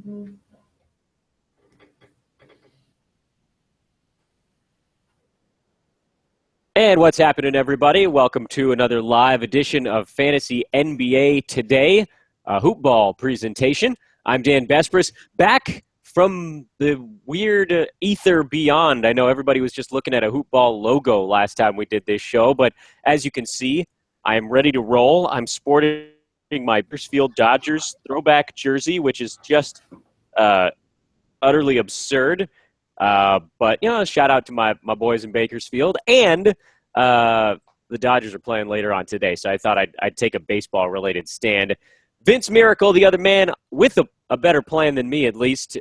And what's happening, everybody? Welcome to another live edition of Fantasy NBA Today, a hoop ball presentation. I'm Dan Besbris, back from the weird ether beyond. I know everybody was just looking at a hoop ball logo last time we did this show, but as you can see, I am ready to roll. I'm sporting my Bakersfield Dodgers throwback jersey, which is just utterly absurd. But, you know, shout out to my boys in Bakersfield. And the Dodgers are playing later on today, so I thought I'd take a baseball-related stand. Vince Miracle, the other man with a better plan than me, at least.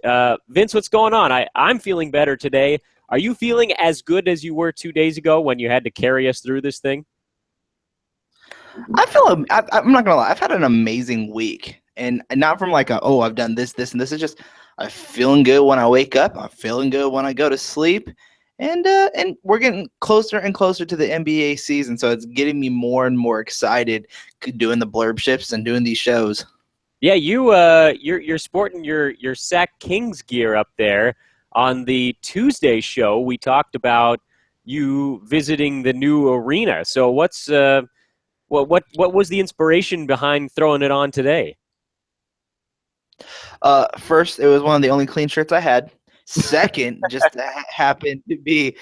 Vince, what's going on? I'm feeling better today. Are you feeling as good as you were 2 days ago when you had to carry us through this thing? I'm not going to lie. I've had an amazing week. And not from like, I've done this, and this. Is just I'm feeling good when I wake up. I'm feeling good when I go to sleep. And we're getting closer and closer to the NBA season, so it's getting me more and more excited doing the blurb ships and doing these shows. Yeah, you're sporting your Sac Kings gear up there. On the Tuesday show, we talked about you visiting the new arena. So what was the inspiration behind throwing it on today? First, it was one of the only clean shirts I had. Second, just happened to be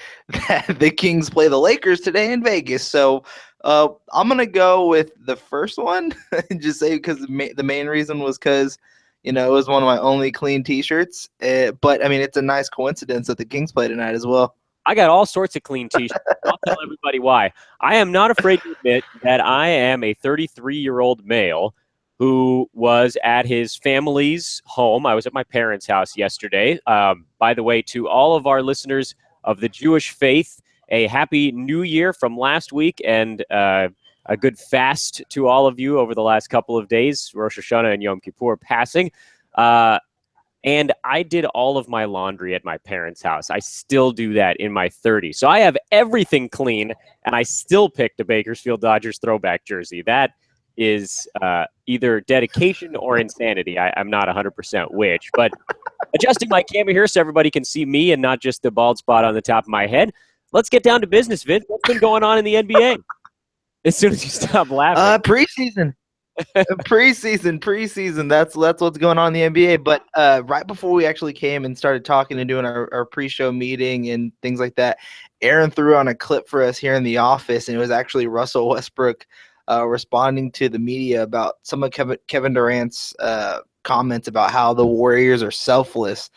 that the Kings play the Lakers today in Vegas. So I'm going to go with the first one and just say because the main reason was because, it was one of my only clean T-shirts. But, I mean, it's a nice coincidence that the Kings play tonight as well. I got all sorts of clean T-shirts. I'll tell everybody why. I am not afraid to admit that I am a 33-year-old male who was at his family's home. I was at my parents' house yesterday. By the way, to all of our listeners of the Jewish faith, a happy new year from last week and a good fast to all of you over the last couple of days, Rosh Hashanah and Yom Kippur passing. And I did all of my laundry at my parents' house. I still do that in my 30s. So I have everything clean, and I still picked a Bakersfield Dodgers throwback jersey. That is either dedication or insanity. I'm not 100% which, but adjusting my camera here so everybody can see me and not just the bald spot on the top of my head. Let's get down to business, Vince. What's been going on in the NBA? As soon as you stop laughing. Preseason. Preseason. That's what's going on in the NBA. But right before we actually came and started talking and doing our pre-show meeting and things like that, Aaron threw on a clip for us here in the office, and it was actually Russell Westbrook responding to the media about some of Kevin Durant's comments about how the Warriors are selfless.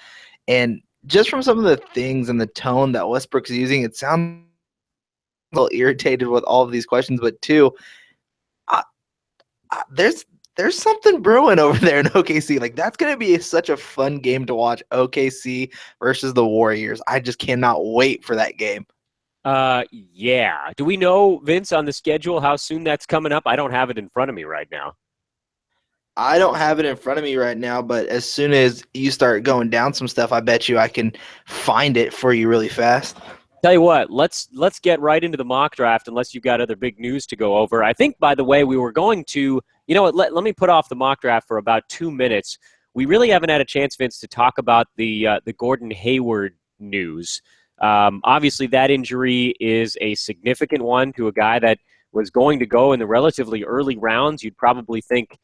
And just from some of the things and the tone that Westbrook's using, it sounds a little irritated with all of these questions. But two, there's something brewing over there in OKC. Like, that's going to be such a fun game to watch, OKC versus the Warriors. I just cannot wait for that game. Yeah. Do we know, Vince, on the schedule how soon that's coming up? I don't have it in front of me right now. I don't have it in front of me right now, but as soon as you start going down some stuff, I bet you I can find it for you really fast. Tell you what, let's get right into the mock draft unless you've got other big news to go over. I think, by the way, we were going to, let me put off the mock draft for about 2 minutes. We really haven't had a chance, Vince, to talk about the Gordon Hayward news. Obviously, that injury is a significant one to a guy that was going to go in the relatively early rounds. You'd probably think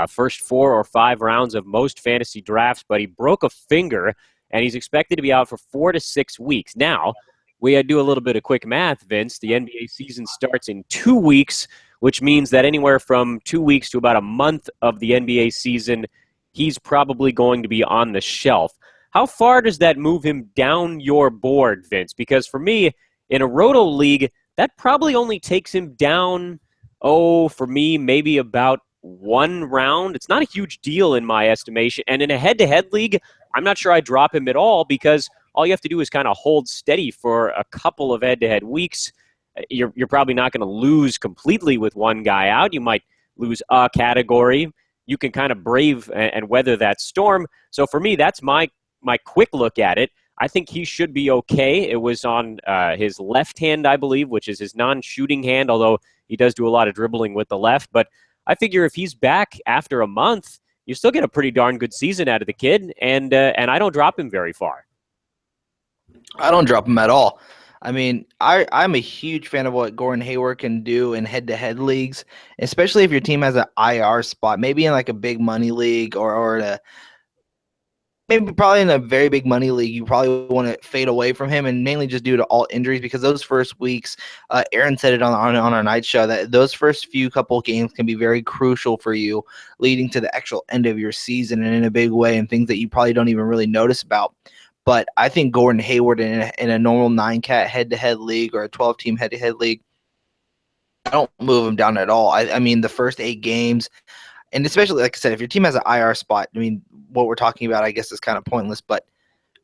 first 4 or 5 rounds of most fantasy drafts, but he broke a finger, and he's expected to be out for 4 to 6 weeks. Now, we had to do a little bit of quick math, Vince. The NBA season starts in 2 weeks, which means that anywhere from 2 weeks to about a month of the NBA season, he's probably going to be on the shelf. How far does that move him down your board, Vince? Because for me, in a Roto league, that probably only takes him down, for me, maybe about 1 round. It's not a huge deal in my estimation. And in a head-to-head league, I'm not sure I drop him at all because all you have to do is kind of hold steady for a couple of head-to-head weeks. You're probably not going to lose completely with one guy out. You might lose a category. You can kind of brave and weather that storm. So for me, that's my quick look at it. I think he should be okay. It was on his left hand, I believe, which is his non-shooting hand, although he does do a lot of dribbling with the left. But I figure if he's back after a month, you still get a pretty darn good season out of the kid, and I don't drop him very far. I don't drop him at all. I mean, I'm a huge fan of what Gordon Hayward can do in head-to-head leagues, especially if your team has an IR spot, maybe in like a big money league maybe probably in a very big money league. You probably want to fade away from him, and mainly just due to all injuries, because those first weeks, Aaron said it on our night show, that those first few couple games can be very crucial for you, leading to the actual end of your season and in a big way, and things that you probably don't even really notice about. But I think Gordon Hayward in a normal 9-cat head-to-head league or a 12-team head-to-head league, I don't move him down at all. I mean, the first 8 games, and especially, like I said, if your team has an IR spot, I mean, what we're talking about, I guess, is kind of pointless. But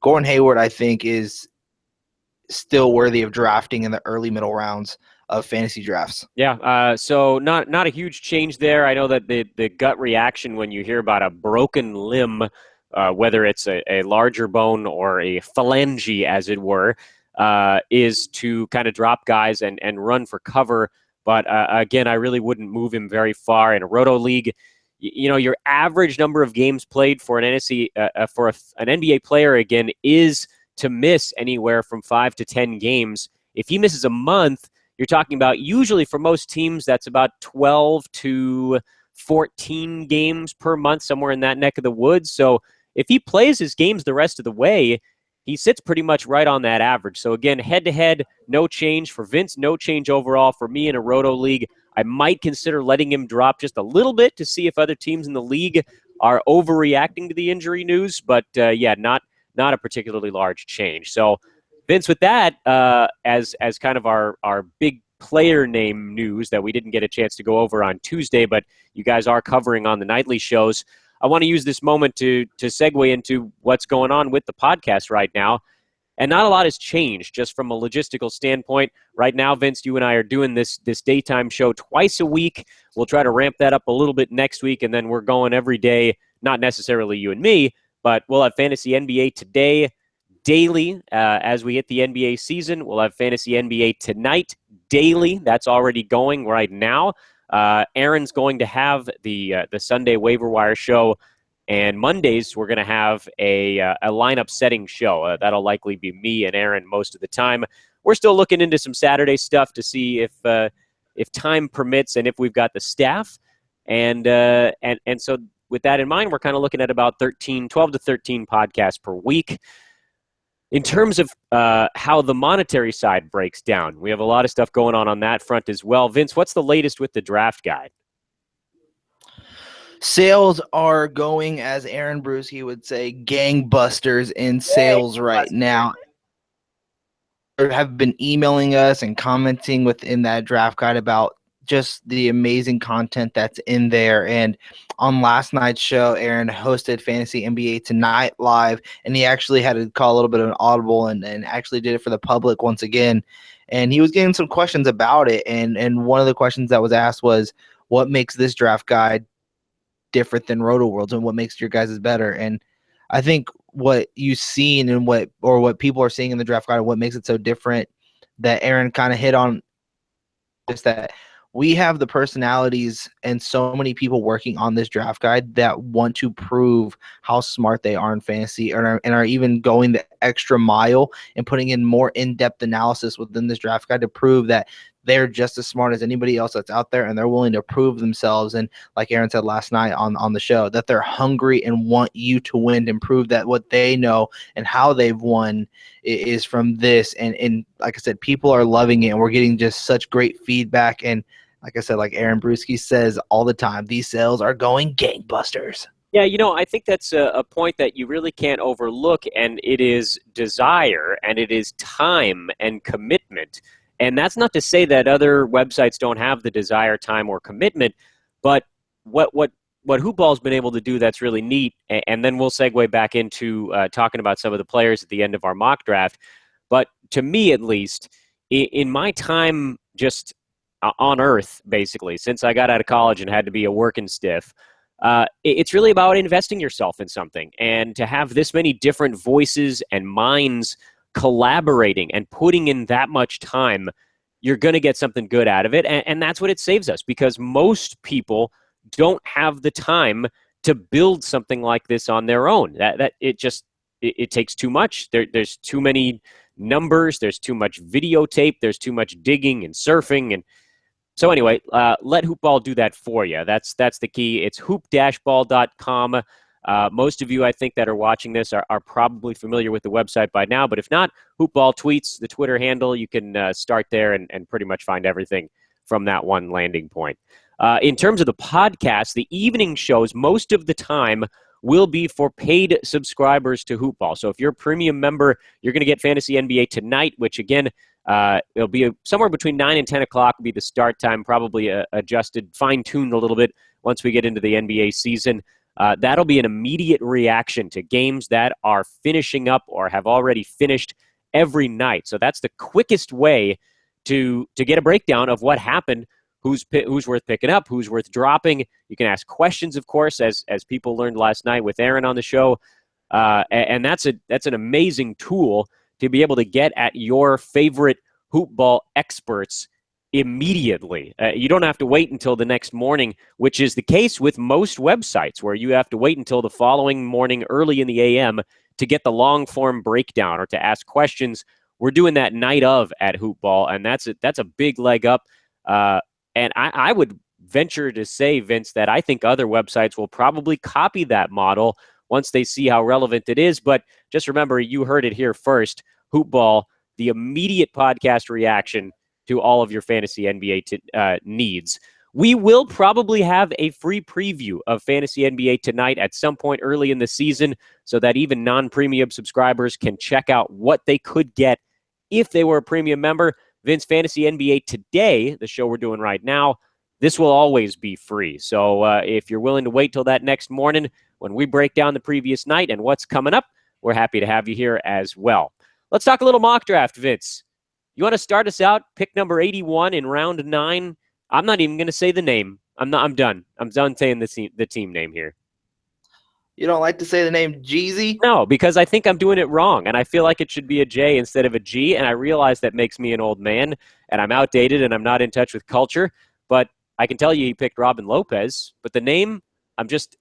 Gordon Hayward, I think, is still worthy of drafting in the early middle rounds of fantasy drafts. Yeah, so not a huge change there. I know that the gut reaction when you hear about a broken limb, whether it's a larger bone or a phalange, as it were, is to kind of drop guys and run for cover. But again, I really wouldn't move him very far in a roto league. You know, your average number of games played for an NBA player, again, is to miss anywhere from 5 to 10 games. If he misses a month, you're talking about, usually for most teams, that's about 12 to 14 games per month, somewhere in that neck of the woods. So if he plays his games the rest of the way, he sits pretty much right on that average. So again, head-to-head, no change for Vince, no change overall for me in a roto league. I might consider letting him drop just a little bit to see if other teams in the league are overreacting to the injury news. But yeah, not a particularly large change. So Vince, with that, as kind of our big player name news that we didn't get a chance to go over on Tuesday, but you guys are covering on the nightly shows, I want to use this moment to segue into what's going on with the podcast right now. And not a lot has changed just from a logistical standpoint. Right now, Vince, you and I are doing this daytime show twice a week. We'll try to ramp that up a little bit next week, and then we're going every day, not necessarily you and me, but we'll have Fantasy NBA Today daily as we hit the NBA season. We'll have Fantasy NBA Tonight daily. That's already going right now. Aaron's going to have the Sunday waiver wire show, and Mondays we're going to have a lineup setting show. That'll likely be me and Aaron most of the time. We're still looking into some Saturday stuff to see if time permits and if we've got the staff. And so with that in mind, we're kind of looking at about 12 to 13 podcasts per week. In terms of how the monetary side breaks down, we have a lot of stuff going on that front as well. Vince, what's the latest with the draft guide? Sales are going, as Aaron Bruski would say, gangbusters in sales right now. They have been emailing us and commenting within that draft guide about just the amazing content that's in there. And on last night's show, Aaron hosted Fantasy NBA Tonight live, and he actually had to call a little bit of an audible and actually did it for the public once again. And he was getting some questions about it. And one of the questions that was asked was, what makes this draft guide different than Roto Worlds, and what makes your guys' better? And I think what you've seen and what people are seeing in the draft guide, what makes it so different, that Aaron kind of hit on, is that we have the personalities and so many people working on this draft guide that want to prove how smart they are in fantasy, and are even going the extra mile and putting in more in-depth analysis within this draft guide to prove that they're just as smart as anybody else that's out there, and they're willing to prove themselves. And like Aaron said last night on the show, that they're hungry and want you to win, and prove that what they know and how they've won is from this. And like I said, people are loving it, and we're getting just such great feedback. And like I said, like Aaron Bruski says all the time, these sales are going gangbusters. Yeah, I think that's a point that you really can't overlook, and it is desire, and it is time and commitment. And that's not to say that other websites don't have the desire, time, or commitment, but what Hoopball's been able to do that's really neat, and then we'll segue back into talking about some of the players at the end of our mock draft. But to me, at least, in my time just on Earth, basically, since I got out of college and had to be a working stiff, it's really about investing yourself in something. And to have this many different voices and minds collaborating and putting in that much time, you're going to get something good out of it. And that's what it saves us, because most people don't have the time to build something like this on their own. That it takes too much. There's too many numbers. There's too much videotape. There's too much digging and surfing. And so anyway, let Hoopball do that for you. That's the key. It's hoop-ball.com. Most of you, I think, that are watching this are probably familiar with the website by now. But if not, Hoopball tweets, the Twitter handle. You can start there and pretty much find everything from that one landing point. In terms of the podcast, the evening shows most of the time will be for paid subscribers to Hoopball. So if you're a premium member, you're going to get Fantasy NBA Tonight, which, again, it'll be somewhere between 9 and 10 o'clock will be the start time, probably adjusted, fine-tuned a little bit once we get into the NBA season. That'll be an immediate reaction to games that are finishing up or have already finished every night. So that's the quickest way to get a breakdown of what happened, who's worth picking up, who's worth dropping. You can ask questions, of course, as people learned last night with Aaron on the show. And that's an amazing tool to be able to get at your favorite Hoopball experts immediately. You don't have to wait until the next morning, which is the case with most websites, where you have to wait until the following morning early in the AM to get the long-form breakdown or to ask questions. We're doing that night of at Hoopball, and that's a big leg up. And I would venture to say, Vince, that I think other websites will probably copy that model once they see how relevant it is. But just remember, you heard it here first. Hoopball, the immediate podcast reaction to all of your fantasy NBA needs. We will probably have a free preview of Fantasy NBA Tonight at some point early in the season so that even non-premium subscribers can check out what they could get if they were a premium member. Vince, Fantasy NBA Today, the show we're doing right now, this will always be free. So if you're willing to wait till that next morning when we break down the previous night and what's coming up, we're happy to have you here as well. Let's talk a little mock draft, Vince. You want to start us out? Pick number 81 in round 9. I'm not even going to say the name. I'm done. I'm done saying the team name here. You don't like to say the name Jeezy? No, because I think I'm doing it wrong, and I feel like it should be a J instead of a G, and I realize that makes me an old man, and I'm outdated, and I'm not in touch with culture, but I can tell you he picked Robin Lopez, but the name, I'm just,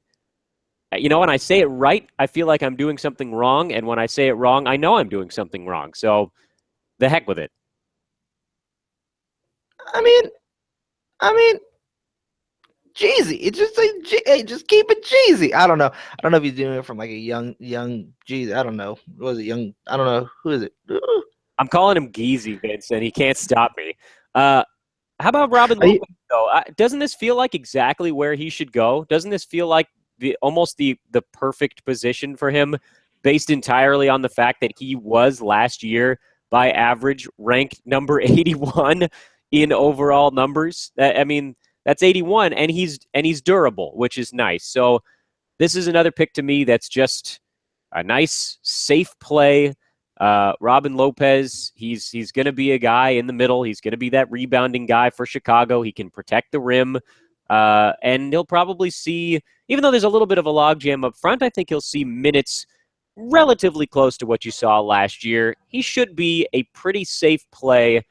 when I say it right, I feel like I'm doing something wrong, and when I say it wrong, I know I'm doing something wrong, so the heck with it. I mean, Jeezy. It's just like, just keep it Jeezy. I don't know if he's doing it from like a young Jeezy. I don't know. What was it? Young? I don't know. Who is it? I'm calling him Geezy, Vince, and he can't stop me. How about Robin Lopez, though? Doesn't this feel like exactly where he should go? Doesn't this feel like almost the perfect position for him, based entirely on the fact that he was last year by average ranked number 81 in overall numbers? I mean, that's 81, and he's durable, which is nice. So this is another pick to me that's just a nice, safe play. Robin Lopez, he's going to be a guy in the middle. He's going to be that rebounding guy for Chicago. He can protect the rim, and he'll probably see, even though there's a little bit of a logjam up front, I think he'll see minutes relatively close to what you saw last year. He should be a pretty safe play.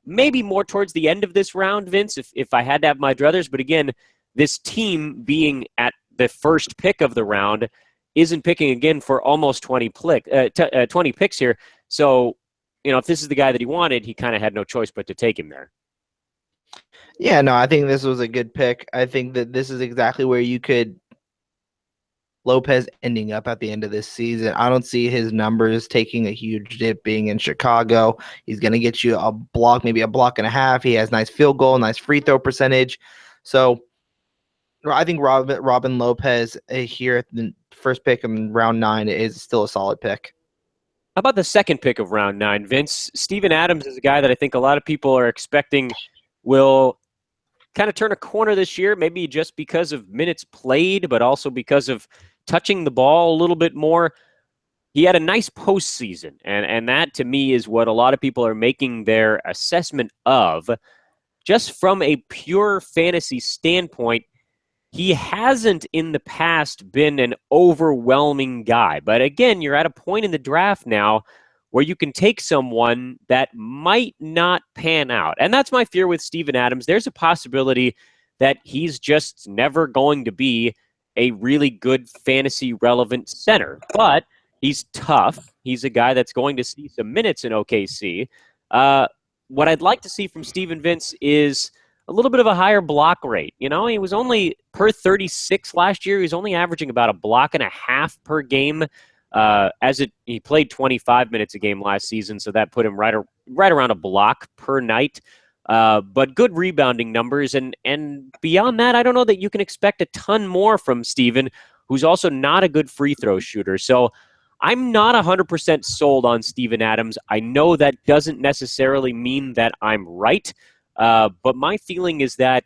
Maybe more towards the end of this round, Vince, if I had to have my druthers. But again, this team being at the first pick of the round isn't picking again for almost 20 picks here. So, if this is the guy that he wanted, he kind of had no choice but to take him there. Yeah, no, I think this was a good pick. I think that this is exactly where you could Lopez ending up at the end of this season. I don't see his numbers taking a huge dip being in Chicago. He's going to get you a block, maybe a block and a half. He has nice field goal, nice free throw percentage. So I think Robin Lopez here at the first pick in round 9 is still a solid pick. How about the second pick of round 9, Vince? Steven Adams is a guy that I think a lot of people are expecting will kind of turn a corner this year, maybe just because of minutes played, but also because of touching the ball a little bit more. He had a nice postseason, and that to me is what a lot of people are making their assessment of. Just from a pure fantasy standpoint, he hasn't in the past been an overwhelming guy. But again, you're at a point in the draft now where you can take someone that might not pan out. And that's my fear with Steven Adams. There's a possibility that he's just never going to be a really good fantasy relevant center, but he's tough. He's a guy that's going to see some minutes in OKC. What I'd like to see from Steven Vince is a little bit of a higher block rate. You know, he was only per 36 last year. He was only averaging about a block and a half per game. He played 25 minutes a game last season, so that put him right around a block per night. But good rebounding numbers, and beyond that, I don't know that you can expect a ton more from Steven, who's also not a good free throw shooter. So I'm not 100% sold on Steven Adams. I know that doesn't necessarily mean that I'm right, but my feeling is that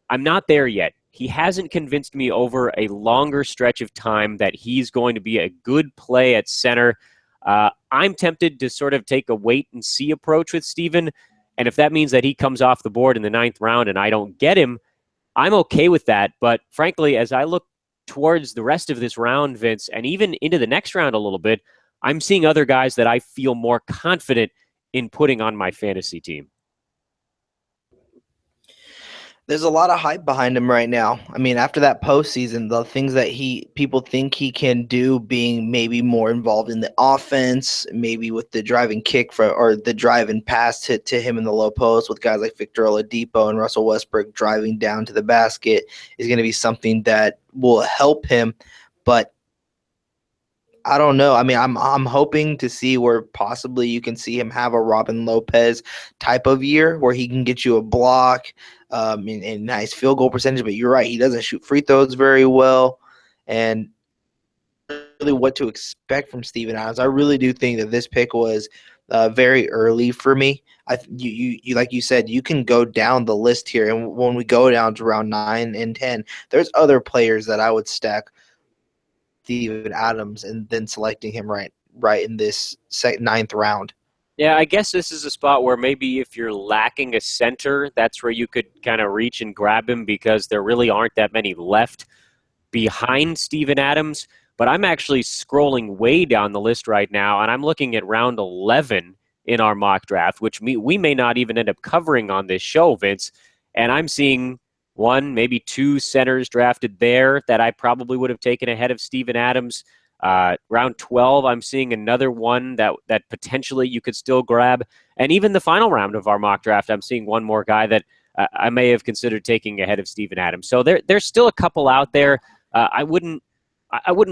I'm not there yet. He hasn't convinced me over a longer stretch of time that he's going to be a good play at center. I'm tempted to sort of take a wait-and-see approach with Steven, and if that means that he comes off the board in the 9th round and I don't get him, I'm okay with that. But frankly, as I look towards the rest of this round, Vince, and even into the next round a little bit, I'm seeing other guys that I feel more confident in putting on my fantasy team. There's a lot of hype behind him right now. I mean, after that postseason, the things that people think he can do, being maybe more involved in the offense, maybe with the driving kick or the drive and pass to him in the low post, with guys like Victor Oladipo and Russell Westbrook driving down to the basket, is going to be something that will help him. But I don't know. I mean, I'm hoping to see where possibly you can see him have a Robin Lopez type of year where he can get you a block and nice field goal percentage. But you're right, he doesn't shoot free throws very well, and really what to expect from Steven Adams. I really do think that this pick was very early for me. You like you said, you can go down the list here, and when we go down to round 9 and 10, there's other players that I would stack Steven Adams and then selecting him right in this 9th round. Yeah, I guess this is a spot where maybe if you're lacking a center, that's where you could kind of reach and grab him, because there really aren't that many left behind Steven Adams. But I'm actually scrolling way down the list right now, and I'm looking at round 11 in our mock draft, which we may not even end up covering on this show, Vince. And I'm seeing one, maybe two centers drafted there that I probably would have taken ahead of Steven Adams. Round 12, I'm seeing another one that potentially you could still grab. And even the final round of our mock draft, I'm seeing one more guy that I may have considered taking ahead of Steven Adams. So there's still a couple out there. I wouldn't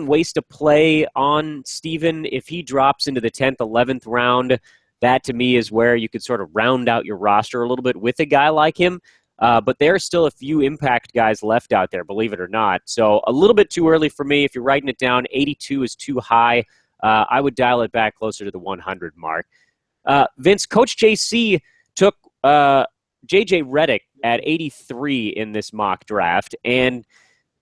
waste a play on Steven if he drops into the 10th, 11th round. That to me is where you could sort of round out your roster a little bit with a guy like him. But there are still a few impact guys left out there, believe it or not. So a little bit too early for me. If you're writing it down, 82 is too high. I would dial it back closer to the 100 mark. Vince, Coach JC took J.J. Redick at 83 in this mock draft. And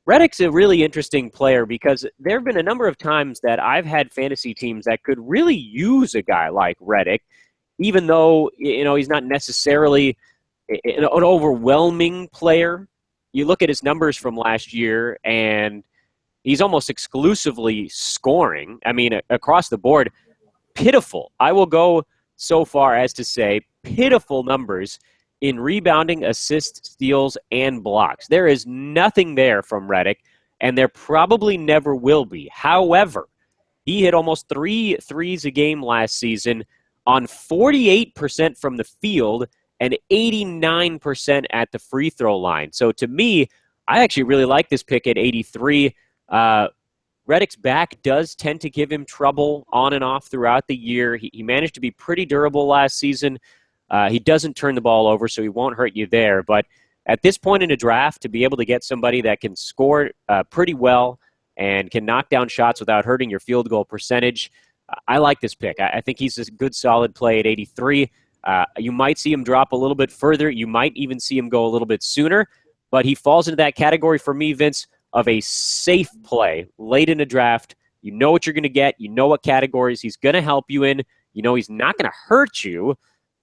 Redick's a really interesting player because there have been a number of times that I've had fantasy teams that could really use a guy like Redick, even though he's not necessarily an overwhelming player. You look at his numbers from last year, and he's almost exclusively scoring. I mean, across the board, pitiful. I will go so far as to say pitiful numbers in rebounding, assists, steals, and blocks. There is nothing there from Redick, and there probably never will be. However, he hit almost 3 threes a game last season on 48% from the field and 89% at the free throw line. So to me, I actually really like this pick at 83. Redick's back does tend to give him trouble on and off throughout the year. He managed to be pretty durable last season. He doesn't turn the ball over, so he won't hurt you there. But at this point in a draft, to be able to get somebody that can score pretty well and can knock down shots without hurting your field goal percentage, I like this pick. I think he's a good, solid play at 83. You might see him drop a little bit further. You might even see him go a little bit sooner. But he falls into that category for me, Vince, of a safe play late in a draft. You know what you're going to get. You know what categories he's going to help you in. You know he's not going to hurt you,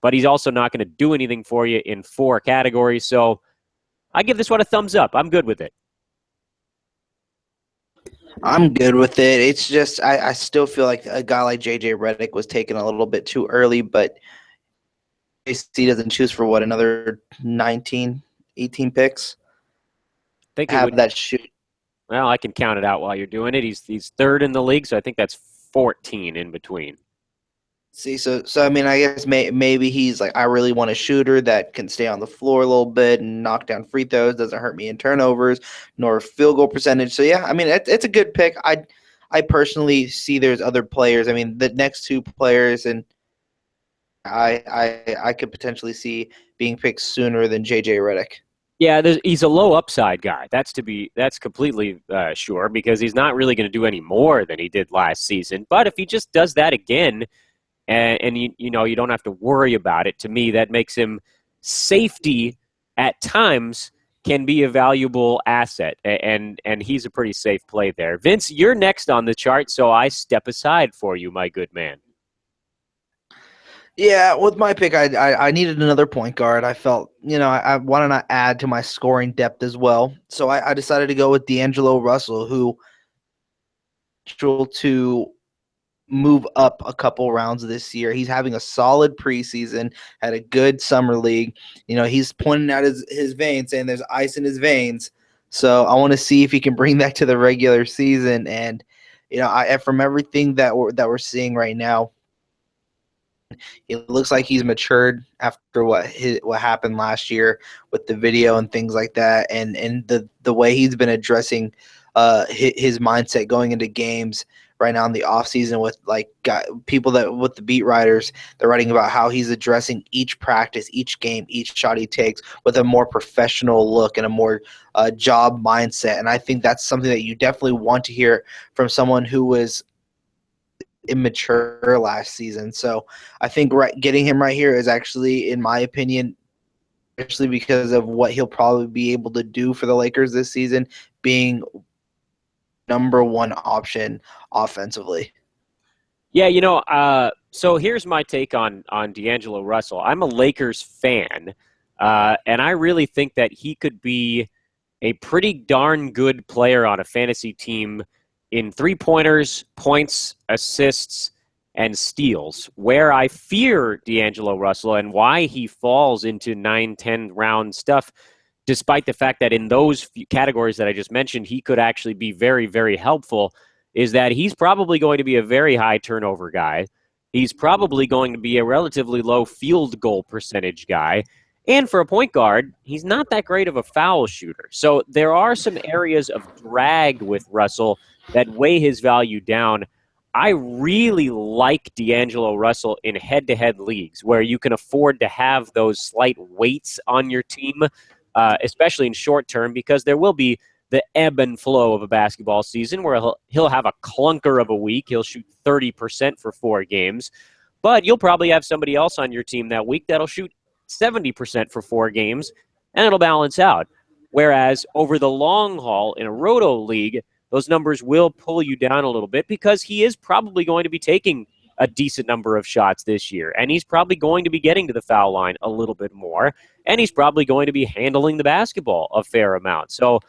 but he's also not going to do anything for you in 4 categories. So I give this one a thumbs up. I'm good with it. I'm good with it. It's just I still feel like a guy like J.J. Redick was taken a little bit too early, but AC doesn't choose for another 19, 18 picks. I think have that shoot. Well, I can count it out while you're doing it. He's third in the league, so I think that's 14 in between. See, so I mean, I guess maybe he's like, I really want a shooter that can stay on the floor a little bit and knock down free throws, doesn't hurt me in turnovers, nor field goal percentage. So yeah, I mean, it's a good pick. I personally see there's other players. I mean, the next two players, and I could potentially see being picked sooner than JJ Redick. Yeah, he's a low upside guy. That's completely sure, because he's not really going to do any more than he did last season. But if he just does that again, and you know, you don't have to worry about it, to me that makes him safety at times can be a valuable asset, and he's a pretty safe play there. Vince, you're next on the chart, so I step aside for you, my good man. Yeah, with my pick, I needed another point guard. I felt, I wanted to add to my scoring depth as well. So I decided to go with D'Angelo Russell, who to move up a couple rounds this year. He's having a solid preseason, had a good summer league. He's pointing out his veins, saying there's ice in his veins. So I want to see if he can bring that to the regular season. And, from everything that we're seeing right now, it looks like he's matured after what happened last year with the video and things like that, and the way he's been addressing his mindset going into games right now in the offseason with people that with the beat writers, they're writing about how he's addressing each practice, each game, each shot he takes with a more professional look and a more job mindset. And I think that's something that you definitely want to hear from someone who was immature last season. So I think getting him right here is actually, in my opinion, especially because of what he'll probably be able to do for the Lakers this season, being number one option offensively. Yeah, so here's my take on D'Angelo Russell. I'm a Lakers fan, and I really think that he could be a pretty darn good player on a fantasy team in three-pointers, points, assists, and steals. Where I fear D'Angelo Russell and why he falls into 9-10 round stuff, despite the fact that in those categories that I just mentioned, he could actually be very, very helpful, is that he's probably going to be a very high turnover guy. He's probably going to be a relatively low field goal percentage guy. And for a point guard, he's not that great of a foul shooter. So there are some areas of drag with Russell that weigh his value down. I really like D'Angelo Russell in head-to-head leagues where you can afford to have those slight weights on your team, especially in short term, because there will be the ebb and flow of a basketball season where he'll have a clunker of a week. He'll shoot 30% for 4 games, but you'll probably have somebody else on your team that week that'll shoot 70% for 4 games, and it'll balance out. Whereas over the long haul in a roto league, those numbers will pull you down a little bit because he is probably going to be taking a decent number of shots this year, and he's probably going to be getting to the foul line a little bit more, and he's probably going to be handling the basketball a fair amount. So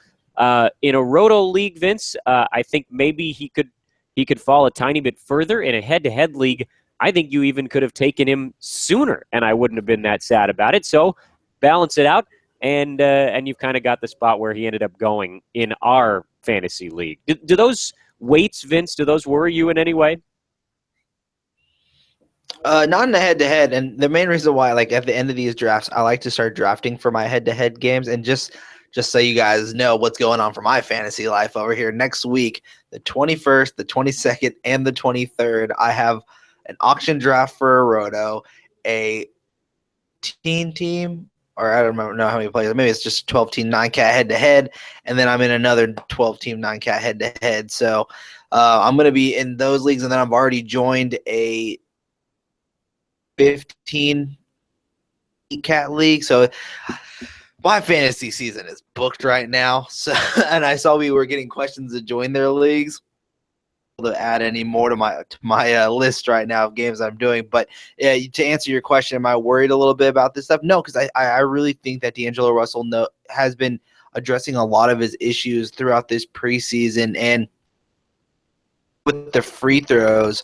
in a roto league, Vince, I think maybe he could fall a tiny bit further. In a head-to-head league, I think you even could have taken him sooner, and I wouldn't have been that sad about it. So balance it out, and you've kind of got the spot where he ended up going in our fantasy league. Do those weights, Vince, do those worry you in any way? Not in the head-to-head, and the main reason why, at the end of these drafts, I like to start drafting for my head-to-head games, and just so you guys know what's going on for my fantasy life over here. Next week, the 21st, the 22nd, and the 23rd, I have an auction draft for a roto, a team, or I don't know how many players. Maybe it's just 12-team 9-cat head-to-head, and then I'm in another 12-team 9-cat head-to-head. So I'm going to be in those leagues, and then I've already joined a 15 cat league. So my fantasy season is booked right now. So, and I saw we were getting questions to join their leagues. To add any more to my list right now of games I'm doing, but to answer your question, am I worried a little bit about this stuff? No, because I really think that D'Angelo Russell has been addressing a lot of his issues throughout this preseason, and with the free throws,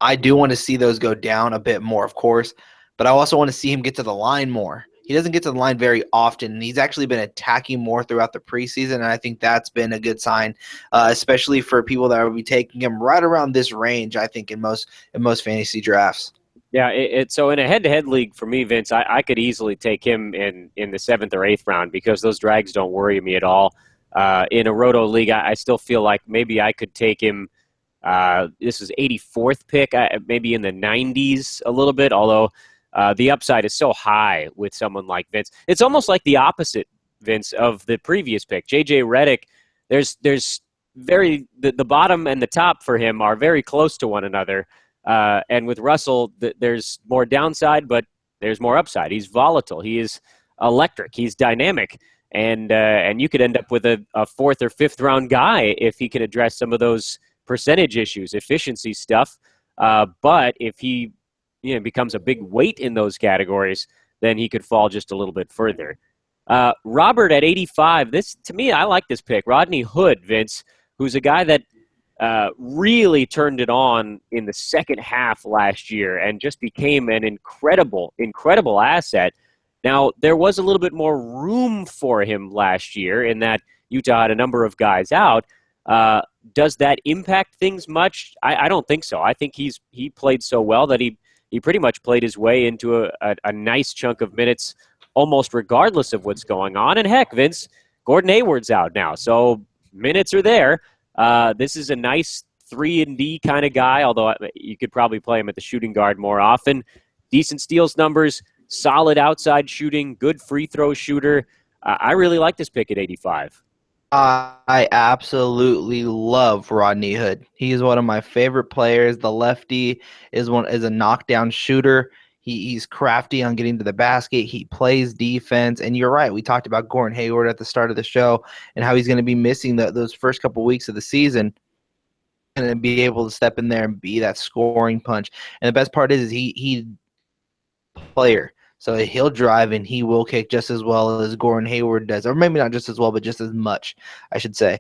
I do want to see those go down a bit more, of course, but I also want to see him get to the line more. he doesn't get to the line very often, and he's actually been attacking more throughout the preseason, and I think that's been a good sign, especially for people that will be taking him right around this range, I think, in most fantasy drafts. Yeah, so in a head-to-head league for me, Vince, I could easily take him in the 7th or 8th round because those drags don't worry me at all. In a roto league, I still feel like maybe I could take him. This is 84th pick, maybe in the 90s a little bit, although the upside is so high with someone like Vince. It's almost like the opposite, Vince, of the previous pick. J.J. Redick, there's the bottom and the top for him are very close to one another. And with Russell, there's more downside, but there's more upside. He's volatile. He is electric. He's dynamic. And you could end up with a 4th or 5th round guy if he can address some of those percentage issues, efficiency stuff. But if he becomes a big weight in those categories, then he could fall just a little bit further. Robert at 85, to me, I like this pick. Rodney Hood, Vince, who's a guy that really turned it on in the second half last year and just became an incredible asset. Now, there was a little bit more room for him last year in that Utah had a number of guys out. Does that impact things much? I don't think so. I think he played so well that he pretty much played his way into a nice chunk of minutes almost regardless of what's going on. And heck, Vince, Gordon Hayward's out now, so minutes are there. This is a nice 3-and-D kind of guy, although you could probably play him at the shooting guard more often. Decent steals numbers, solid outside shooting, good free throw shooter. I really like this pick at 85. I absolutely love Rodney Hood. He is one of my favorite players. The lefty is a knockdown shooter. He's crafty on getting to the basket. He plays defense. And you're right. We talked about Gordon Hayward at the start of the show and how he's going to be missing those first couple weeks of the season and be able to step in there and be that scoring punch. And the best part is he player. So he'll drive and he will kick just as well as Gordon Hayward does. Or maybe not just as well, but just as much, I should say.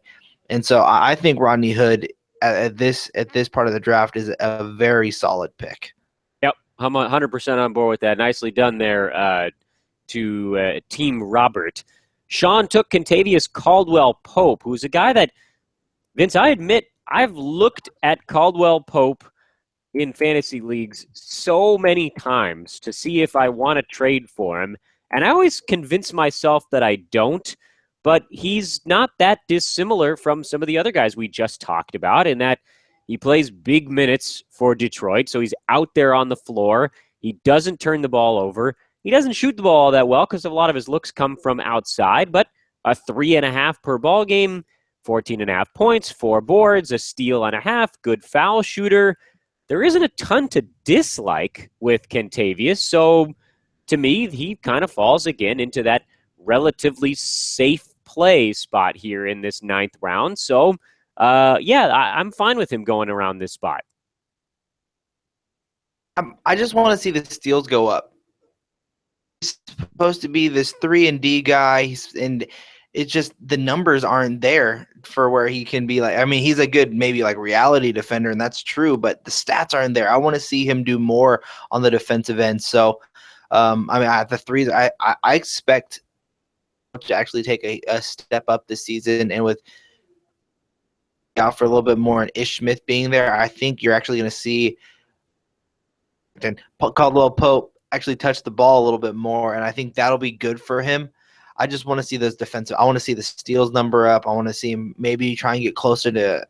And so I think Rodney Hood at this part of the draft is a very solid pick. I'm 100% on board with that. Nicely done there to Team Robert. Sean took Kentavious Caldwell-Pope, who's a guy that, Vince, I admit, I've looked at Caldwell-Pope in fantasy leagues so many times to see if I want to trade for him, and I always convince myself that I don't, but he's not that dissimilar from some of the other guys we just talked about in that he plays big minutes for Detroit, so he's out there on the floor. He doesn't turn the ball over. He doesn't shoot the ball all that well because a lot of his looks come from outside, but a 3.5 per ball game, 14.5 points, 4 boards, a steal and a half, good foul shooter. There isn't a ton to dislike with Kentavious, so to me, he kind of falls again into that relatively safe play spot here in this 9th round. So, I'm fine with him going around this spot. I just want to see the steals go up. He's supposed to be this 3-and-D guy, and it's just the numbers aren't there for where he can be like. I mean, he's a good maybe like reality defender, and that's true, but the stats aren't there. I want to see him do more on the defensive end. So, at the threes, I expect to actually take a step up this season, and with out for a little bit more and Ish Smith being there, I think you're actually going to see Caldwell-Pope actually touch the ball a little bit more, and I think that'll be good for him. I just want to see those defensive. I want to see the steals number up. I want to see him maybe try and get closer to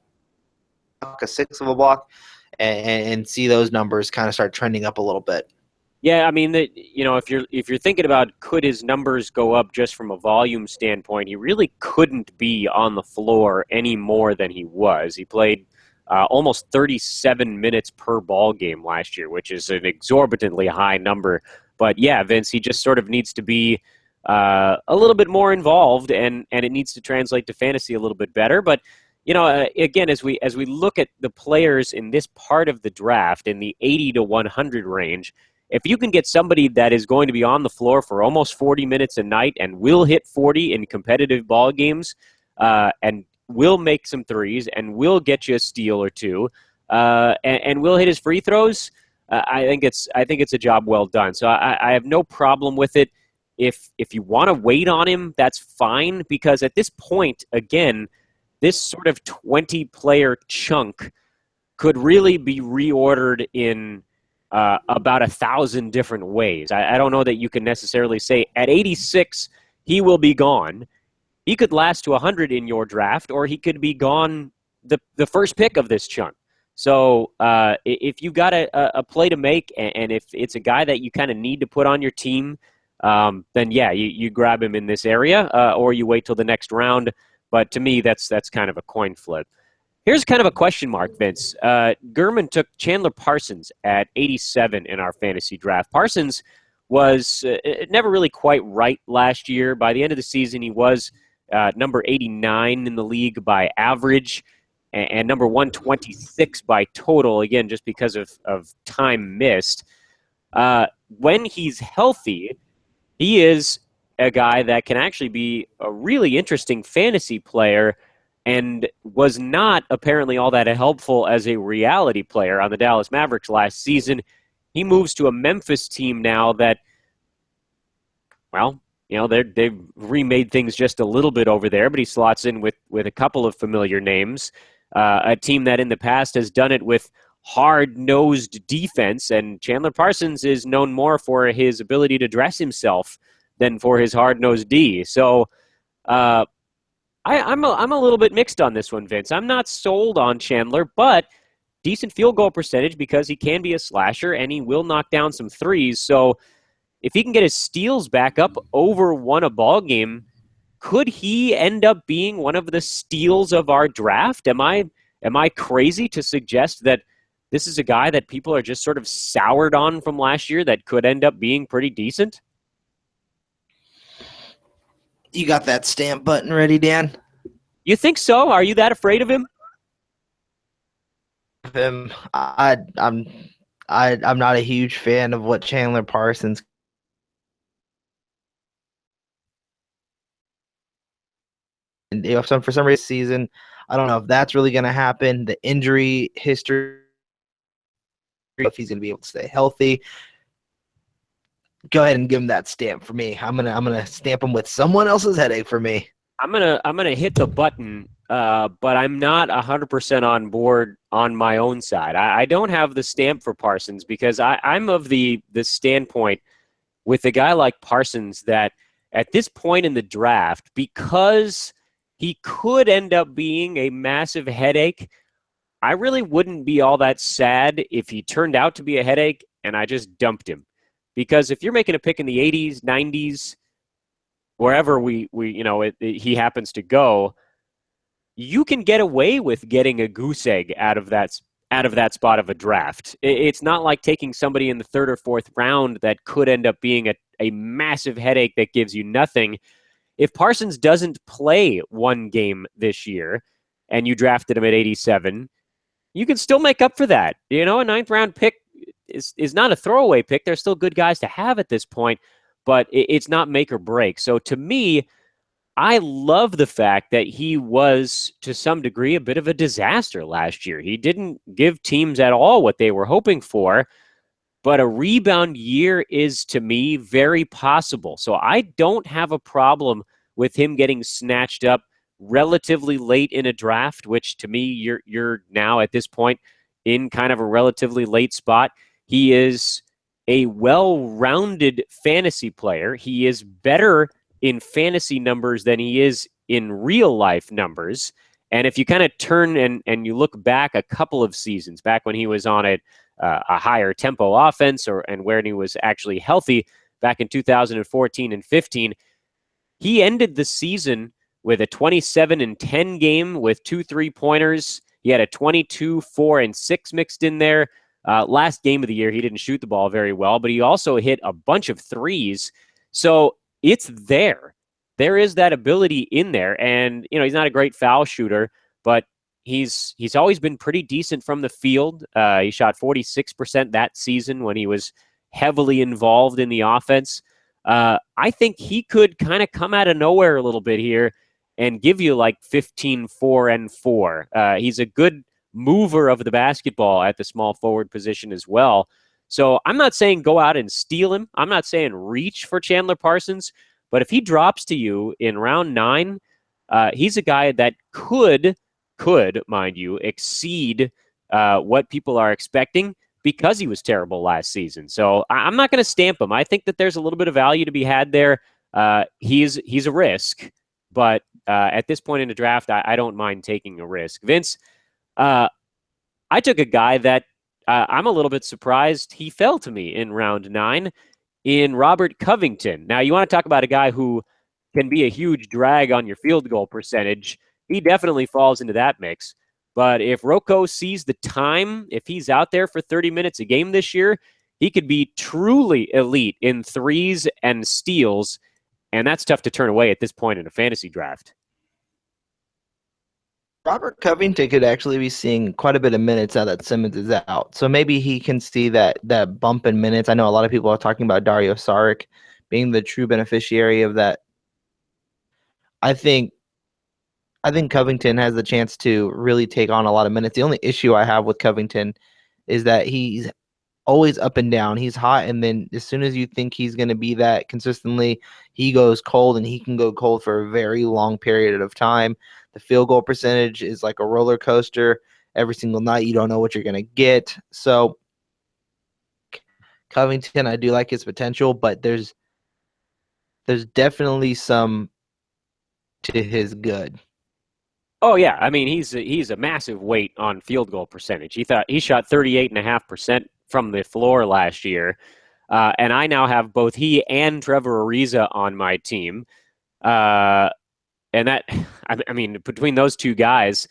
a 6 of a block and see those numbers kind of start trending up a little bit. Yeah, I mean, if you're thinking about could his numbers go up just from a volume standpoint, he really couldn't be on the floor any more than he was. He played almost 37 minutes per ball game last year, which is an exorbitantly high number. But yeah, Vince, he just sort of needs to be a little bit more involved, and it needs to translate to fantasy a little bit better. But again, as we look at the players in this part of the draft in the 80 to 100 range. If you can get somebody that is going to be on the floor for almost 40 minutes a night and will hit 40 in competitive ball games and will make some threes and will get you a steal or two and will hit his free throws, I think it's a job well done. So I have no problem with it. If you want to wait on him, that's fine, because at this point, again, this sort of 20-player chunk could really be reordered in about 1,000 different ways. I don't know that you can necessarily say at 86 he will be gone. He could last to 100 in your draft, or he could be gone the first pick of this chunk. So if you got a play to make, and if it's a guy that you kind of need to put on your team, then yeah, you grab him in this area, or you wait till the next round. But to me, that's kind of a coin flip. Here's kind of a question mark, Vince. Gurman took Chandler Parsons at 87 in our fantasy draft. Parsons was never really quite right last year. By the end of the season, he was number 89 in the league by average, and number 126 by total, again, just because of time missed. When he's healthy, he is a guy that can actually be a really interesting fantasy player, and was not apparently all that helpful as a reality player on the Dallas Mavericks last season. He moves to a Memphis team now that, well, you know, they've remade things just a little bit over there, but he slots in with a couple of familiar names. A team that in the past has done it with hard-nosed defense, and Chandler Parsons is known more for his ability to dress himself than for his hard-nosed D. So I'm a little bit mixed on this one, Vince. I'm not sold on Chandler, but decent field goal percentage because he can be a slasher and he will knock down some threes. So if he can get his steals back up over one a ball game, could he end up being one of the steals of our draft? Am I crazy to suggest that this is a guy that people are just sort of soured on from last year that could end up being pretty decent? You got that stamp button ready, Dan? You think so? Are you that afraid of him? I'm not a huge fan of what Chandler Parsons. And if for some reason season, I don't know if that's really going to happen. The injury history, if he's going to be able to stay healthy. Go ahead and give him that stamp for me. I'm gonna stamp him with someone else's headache for me. I'm gonna hit the button, but I'm not 100% on board on my own side. I don't have the stamp for Parsons because I'm of the standpoint with a guy like Parsons that at this point in the draft, because he could end up being a massive headache, I really wouldn't be all that sad if he turned out to be a headache and I just dumped him. Because if you're making a pick in the 80s, 90s, wherever he happens to go, you can get away with getting a goose egg out of that spot of a draft. It's not like taking somebody in the third or fourth round that could end up being a massive headache that gives you nothing. If Parsons doesn't play one game this year and you drafted him at 87, you can still make up for that. You know, a ninth round pick is not a throwaway pick. They're still good guys to have at this point, but it's not make or break. So to me, I love the fact that he was, to some degree, a bit of a disaster last year. He didn't give teams at all what they were hoping for, but a rebound year is, to me, very possible. So I don't have a problem with him getting snatched up relatively late in a draft, which to me, you're now at this point in kind of a relatively late spot. He is a well-rounded fantasy player. He is better in fantasy numbers than he is in real-life numbers. And if you kind of turn and you look back a couple of seasons, back when he was on a higher tempo offense and when he was actually healthy back in 2014 and 15, he ended the season with a 27-10 game with 2 3-pointers. He had a 22, 4, and 6 mixed in there. Last game of the year, he didn't shoot the ball very well, but he also hit a bunch of threes. So it's there. There is that ability in there. And, you know, he's not a great foul shooter, but he's always been pretty decent from the field. He shot 46% that season when he was heavily involved in the offense. I think he could kind of come out of nowhere a little bit here and give you like 15, 4, and 4. He's a good mover of the basketball at the small forward position as well. So I'm not saying go out and steal him. I'm not saying reach for Chandler Parsons. But if he drops to you in round 9, he's a guy that could, mind you, exceed what people are expecting because he was terrible last season. So I'm not going to stamp him. I think that there's a little bit of value to be had there. He's a risk, but at this point in the draft, I don't mind taking a risk. Vince, I took a guy that I'm a little bit surprised he fell to me in round 9 in Robert Covington. Now, you want to talk about a guy who can be a huge drag on your field goal percentage. He definitely falls into that mix. But if Rocco sees the time, if he's out there for 30 minutes a game this year, he could be truly elite in threes and steals, and that's tough to turn away at this point in a fantasy draft. Robert Covington could actually be seeing quite a bit of minutes now that Simmons is out. So maybe he can see that bump in minutes. I know a lot of people are talking about Dario Saric being the true beneficiary of that. I think Covington has the chance to really take on a lot of minutes. The only issue I have with Covington is that he's always up and down. He's hot, and then as soon as you think he's going to be that consistently, he goes cold, and he can go cold for a very long period of time. The field goal percentage is like a roller coaster. Every single night, you don't know what you're going to get. So Covington, I do like his potential, but there's definitely some to his good. Oh yeah, I mean he's a massive weight on field goal percentage. He shot 38.5% from the floor last year, and I now have both he and Trevor Ariza on my team, and that I mean between those two guys,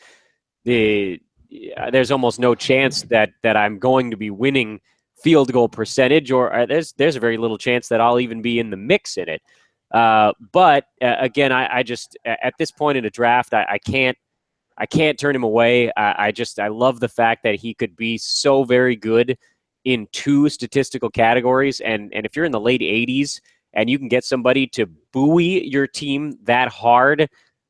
there's almost no chance that I'm going to be winning field goal percentage, or there's a very little chance that I'll even be in the mix in it. But again, I just at this point in a draft, I can't turn him away. I love the fact that he could be so very good in 2 statistical categories. And if you're in the late 80s and you can get somebody to buoy your team that hard,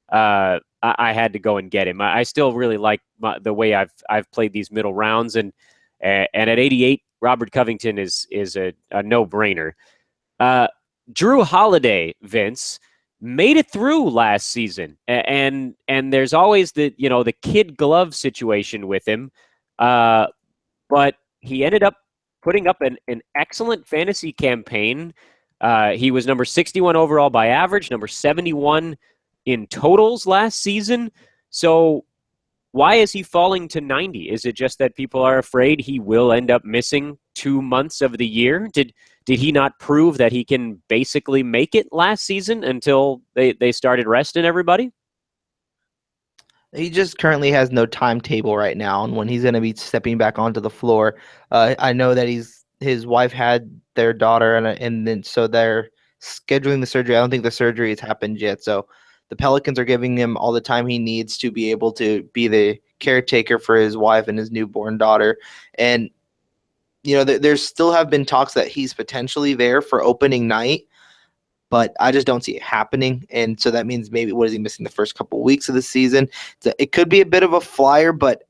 I had to go and get him. I still really like the way I've played these middle rounds, and at 88, Robert Covington is a no-brainer. Drew Holiday, Vince, made it through last season, and there's always the kid glove situation with him, but he ended up putting up an excellent fantasy campaign. He was number 61 overall by average, number 71 in totals last season. So why is he falling to 90? Is it just that people are afraid he will end up missing 2 months of the year? Did he not prove that he can basically make it last season until they started resting everybody? He just currently has no timetable right now on when he's going to be stepping back onto the floor. I know that his wife had their daughter, and then so they're scheduling the surgery. I don't think the surgery has happened yet. So the Pelicans are giving him all the time he needs to be able to be the caretaker for his wife and his newborn daughter. And there's still have been talks that he's potentially there for opening night, but I just don't see it happening. And so that means maybe what is he missing the first couple of weeks of the season? So it could be a bit of a flyer, but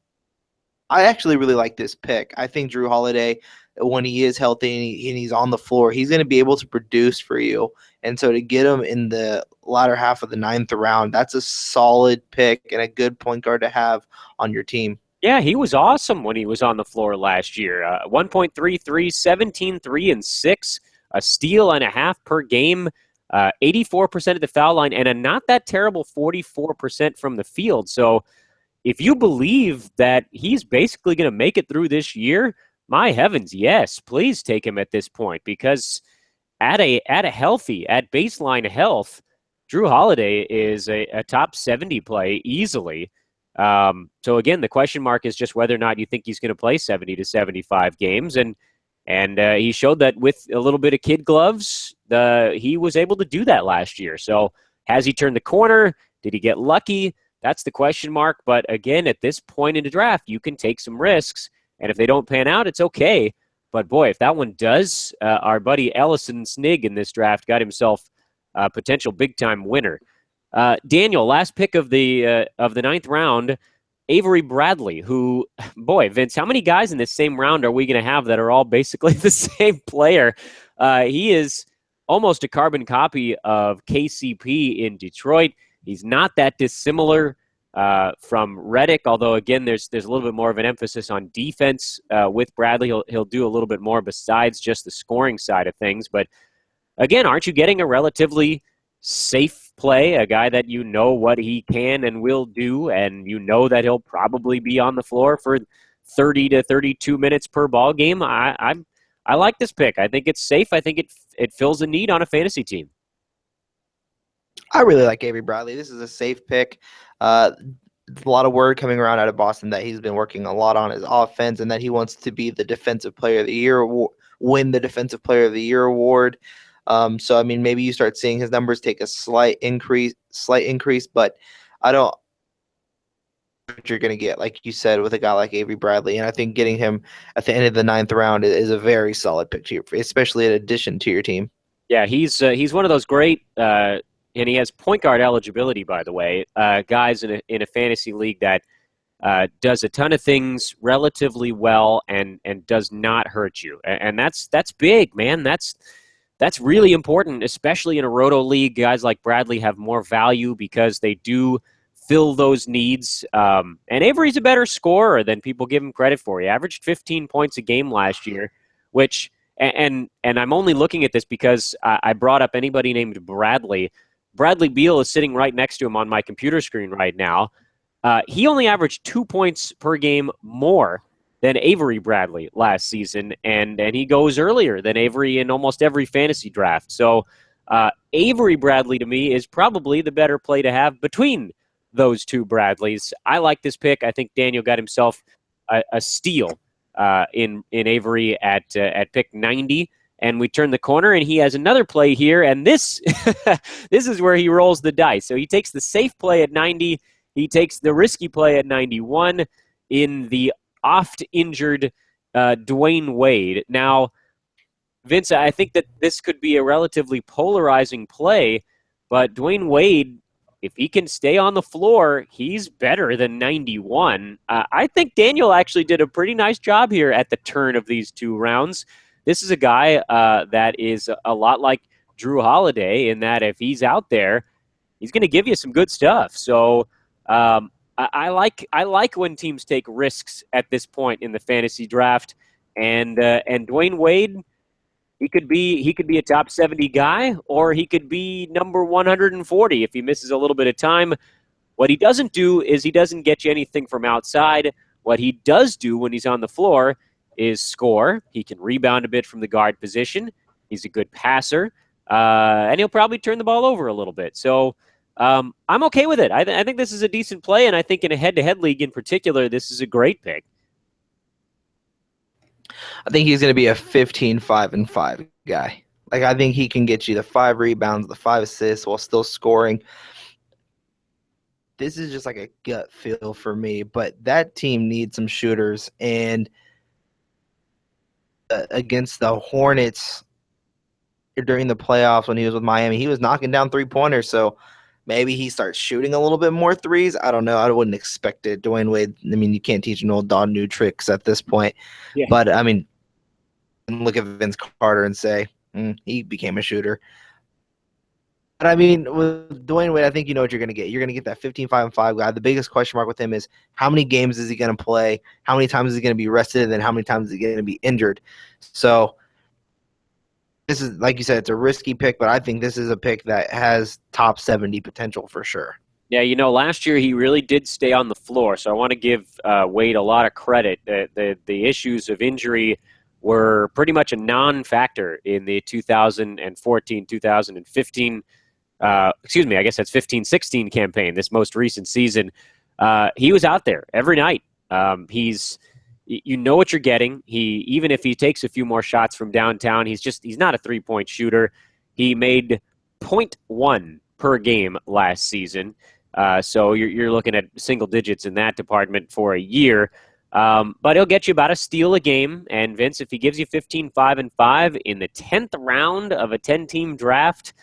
I actually really like this pick. I think Drew Holiday, when he is healthy and he's on the floor, he's going to be able to produce for you. And so to get him in the latter half of the 9th round, that's a solid pick and a good point guard to have on your team. Yeah, he was awesome when he was on the floor last year. 1.33, 17, 3, and 6, a steal and a half per game, 84% at the foul line, and a not that terrible 44% from the field. So if you believe that he's basically going to make it through this year, my heavens, yes, please take him at this point, because at baseline health, Drew Holiday is a top 70 play easily. So again, the question mark is just whether or not you think he's going to play 70 to 75 games. And he showed that with a little bit of kid gloves, he was able to do that last year. So has he turned the corner? Did he get lucky? That's the question mark. But again, at this point in the draft, you can take some risks. And if they don't pan out, it's okay. But boy, if that one does, our buddy Ellison Snig in this draft got himself a potential big-time winner. Daniel, last pick of the 9th round, Avery Bradley, who, boy, Vince, how many guys in this same round are we going to have that are all basically the same player? He is almost a carbon copy of KCP in Detroit. He's not that dissimilar from Redick, although, again, there's a little bit more of an emphasis on defense with Bradley. He'll do a little bit more besides just the scoring side of things. But, again, aren't you getting a relatively safe play, a guy that you know what he can and will do, and you know that he'll probably be on the floor for 30 to 32 minutes per ball game? I like this pick. I think it's safe. I think it fills a need on a fantasy team. I really like Avery Bradley. This is a safe pick. A lot of word coming around out of Boston that he's been working a lot on his offense and that he wants to be the Defensive Player of the Year, win the Defensive Player of the Year award. So, I mean, maybe you start seeing his numbers take a slight increase, but I don't know what you're going to get, like you said, with a guy like Avery Bradley. And I think getting him at the end of the 9th round is a very solid pick, especially in addition to your team. Yeah, he's one of those great, and he has point guard eligibility, by the way, guys in a fantasy league that does a ton of things relatively well and does not hurt you. And that's big, man. That's really important, especially in a roto league. Guys like Bradley have more value because they do fill those needs. And Avery's a better scorer than people give him credit for. He averaged 15 points a game last year, which, and I'm only looking at this because I brought up anybody named Bradley. Bradley Beal is sitting right next to him on my computer screen right now. He only averaged 2 points per game more than Avery Bradley last season, and he goes earlier than Avery in almost every fantasy draft. So Avery Bradley, to me, is probably the better play to have between those two Bradleys. I like this pick. I think Daniel got himself a steal in Avery at pick 90, and we turn the corner, and he has another play here, and this this is where he rolls the dice. So he takes the safe play at 90, he takes the risky play at 91 in the oft-injured Dwayne Wade. Now, Vince, I think that this could be a relatively polarizing play, but Dwayne Wade, if he can stay on the floor, he's better than 91. I think Daniel actually did a pretty nice job here at the turn of these two rounds. This is a guy that is a lot like Drew Holiday in that if he's out there, he's going to give you some good stuff. So I like when teams take risks at this point in the fantasy draft, and Dwayne Wade, he could be a top 70 guy, or he could be number 140 if he misses a little bit of time. What he doesn't do is he doesn't get you anything from outside. What he does do when he's on the floor is score. He can rebound a bit from the guard position. He's a good passer, and he'll probably turn the ball over a little bit. So I'm okay with it. I think this is a decent play, and I think in a head-to-head league in particular, this is a great pick. I think he's going to be a 15, 5, and 5 guy. Like, I think he can get you the 5 rebounds, the 5 assists while still scoring. This is just like a gut feel for me, but that team needs some shooters. And against the Hornets during the playoffs when he was with Miami, he was knocking down 3-pointers. So maybe he starts shooting a little bit more threes. I don't know. I wouldn't expect it. Dwayne Wade, I mean, you can't teach an old dog new tricks at this point. Yeah. But, I mean, look at Vince Carter and say, he became a shooter. But, I mean, with Dwayne Wade, I think you know what you're going to get. You're going to get that 15, 5, and 5 guy. The biggest question mark with him is how many games is he going to play? How many times is he going to be rested? And then how many times is he going to be injured? So this is, like you said, it's a risky pick, but I think this is a pick that has top 70 potential for sure. Yeah, you know, last year he really did stay on the floor, so I want to give Wade a lot of credit. The issues of injury were pretty much a non-factor in the 2014-2015 I guess that's 15-16 campaign, this most recent season. He was out there every night. You know what you're getting. Even if he takes a few more shots from downtown, he's not a three-point shooter. He made 0.1 per game last season. So you're looking at single digits in that department for a year. But he'll get you about a steal a game. And Vince, if he gives you 15, 5, and 5 in the 10th round of a 10-team draft,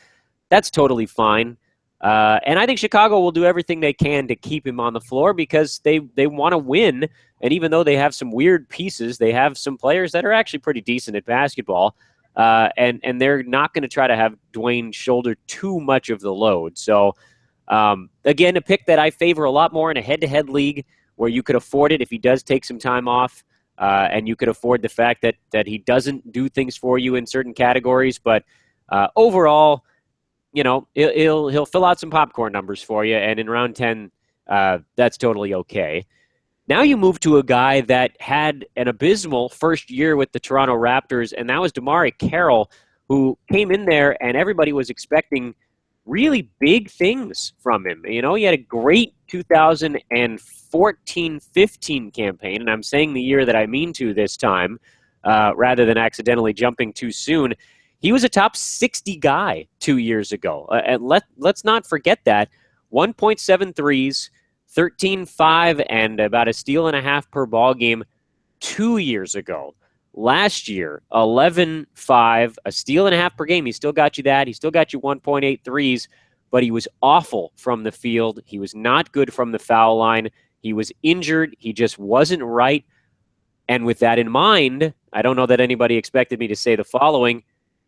that's totally fine. And I think Chicago will do everything they can to keep him on the floor because they want to win. And even though they have some weird pieces, they have some players that are actually pretty decent at basketball. And they're not going to try to have Dwayne shoulder too much of the load. So, again, a pick that I favor a lot more in a head-to-head league where you could afford it if he does take some time off, and you could afford the fact that he doesn't do things for you in certain categories. But overall, he'll fill out some popcorn numbers for you, and in round 10, that's totally okay. Now you move to a guy that had an abysmal first year with the Toronto Raptors, and that was DeMarre Carroll, who came in there and everybody was expecting really big things from him. He had a great 2014-15 campaign, and I'm saying the year that I mean to this time, rather than accidentally jumping too soon. He was a top 60 guy 2 years ago. And let's not forget that. 1.7 threes, 13.5, and about a steal and a half per ball game 2 years ago. Last year, 11.5, a steal and a half per game. He still got you that. He still got you 1.8 threes, but he was awful from the field. He was not good from the foul line. He was injured. He just wasn't right. And with that in mind, I don't know that anybody expected me to say the following.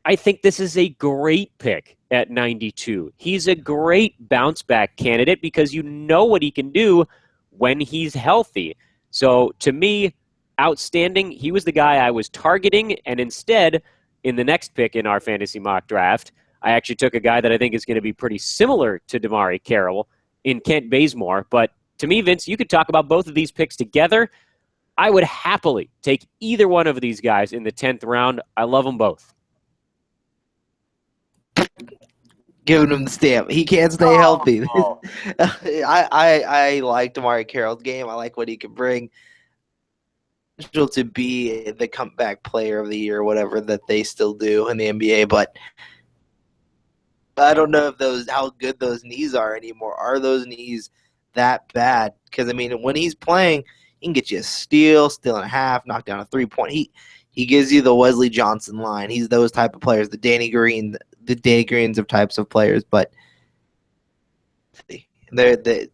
I think this is a great pick at 92. He's a great bounce back candidate because you know what he can do when he's healthy. So to me, outstanding. He was the guy I was targeting, and instead, in the next pick in our fantasy mock draft, I actually took a guy that I think is going to be pretty similar to DeMarre Carroll in Kent Bazemore. But to me, Vince, you could talk about both of these picks together. I would happily take either one of these guys in the 10th round. I love them both. Giving him the stamp. He can't stay healthy. I like DeMarre Carroll's game. I like what he can bring to be the comeback player of the year, or whatever that they still do in the NBA. But I don't know if how good those knees are anymore. Are those knees that bad? Because when he's playing, he can get you a steal and a half, knock down a 3-point. He gives you the Wesley Johnson line. He's those type of players, the Danny Greens of types of players. But the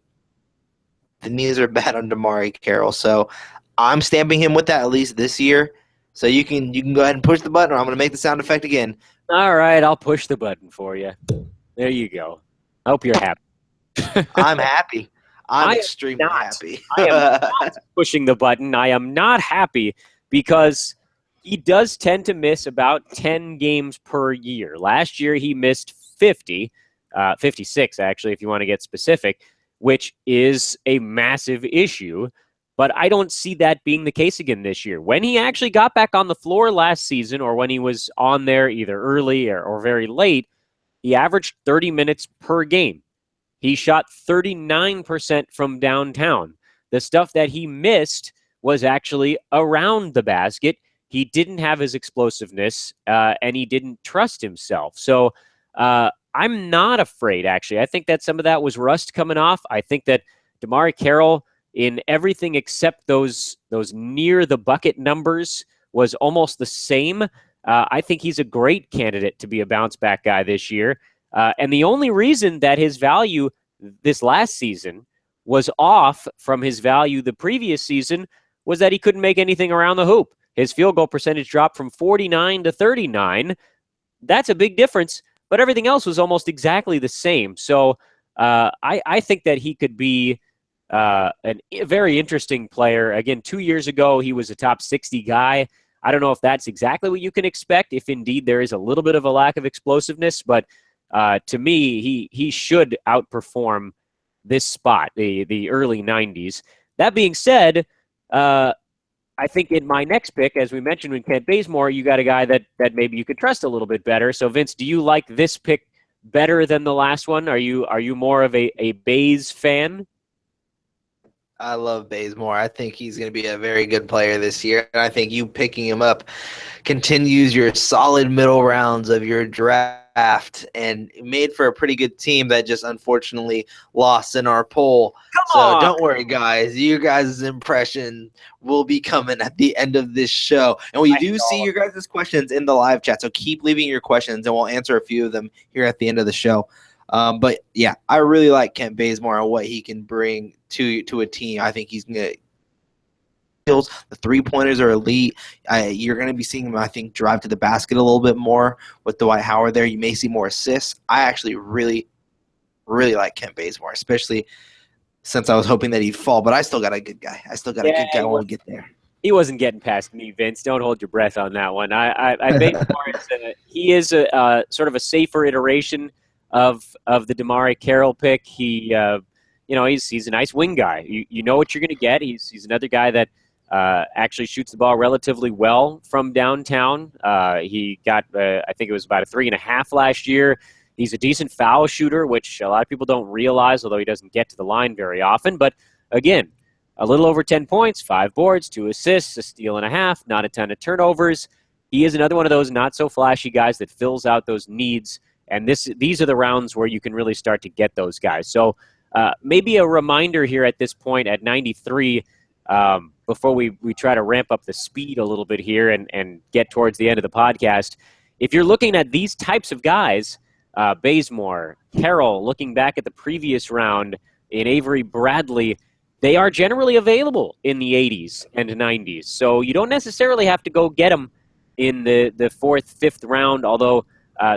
knees are bad on DeMarre Carroll. So I'm stamping him with that at least this year. So you can go ahead and push the button, or I'm going to make the sound effect again. All right, I'll push the button for you. There you go. I hope you're happy. I'm happy. I'm extremely happy. I am not pushing the button. I am not happy because he does tend to miss about 10 games per year. Last year, he missed 56 actually, if you want to get specific, which is a massive issue. But I don't see that being the case again this year. When he actually got back on the floor last season, or when he was on there either early or very late, he averaged 30 minutes per game. He shot 39% from downtown. The stuff that he missed was actually around the basket. He didn't have his explosiveness, and he didn't trust himself. So I'm not afraid, actually. I think that some of that was rust coming off. I think that DeMarre Carroll, in everything except those near the bucket numbers, was almost the same. I think he's a great candidate to be a bounce back guy this year. And the only reason that his value this last season was off from his value the previous season was that he couldn't make anything around the hoop. His field goal percentage dropped from 49 to 39. That's a big difference, but everything else was almost exactly the same. So I think that he could be a very interesting player. Again, 2 years ago, he was a top 60 guy. I don't know if that's exactly what you can expect, if indeed there is a little bit of a lack of explosiveness, but to me, he should outperform this spot, the early 90s. That being said, I think in my next pick, as we mentioned with Kent Bazemore, you got a guy that maybe you could trust a little bit better. So, Vince, do you like this pick better than the last one? Are you more of a Baze fan? I love Bazemore. I think he's going to be a very good player this year. And I think you picking him up continues your solid middle rounds of your draft and made for a pretty good team that just unfortunately lost in our poll. So don't worry, guys. You guys' impression will be coming at the end of this show. And we do see your guys' questions in the live chat. So keep leaving your questions and we'll answer a few of them here at the end of the show. But yeah, I really like Kent Bazemore and what he can bring to a team. I think he's gonna. The 3-pointers are elite. You're going to be seeing him, I think, drive to the basket a little bit more with Dwight Howard there. You may see more assists. I actually really, really like Kent Bazemore, especially since I was hoping that he'd fall. But I still got a good guy. I still got a good guy when we get there. He wasn't getting past me, Vince. Don't hold your breath on that one. He is a sort of a safer iteration of the DeMare Carroll pick. He's a nice wing guy. You know what you're going to get. He's another guy that actually shoots the ball relatively well from downtown. He got, I think it was about a 3.5 last year. He's a decent foul shooter, which a lot of people don't realize, although he doesn't get to the line very often. But again, a little over 10 points, 5 boards, 2 assists, a steal and a half, not a ton of turnovers. He is another one of those not so flashy guys that fills out those needs. And these are the rounds where you can really start to get those guys. So maybe a reminder here at this point at 93, before we try to ramp up the speed a little bit here and get towards the end of the podcast. If you're looking at these types of guys, Bazemore, Carroll, looking back at the previous round in Avery Bradley, they are generally available in the 80s and 90s. So you don't necessarily have to go get them in the 4th, 5th round, although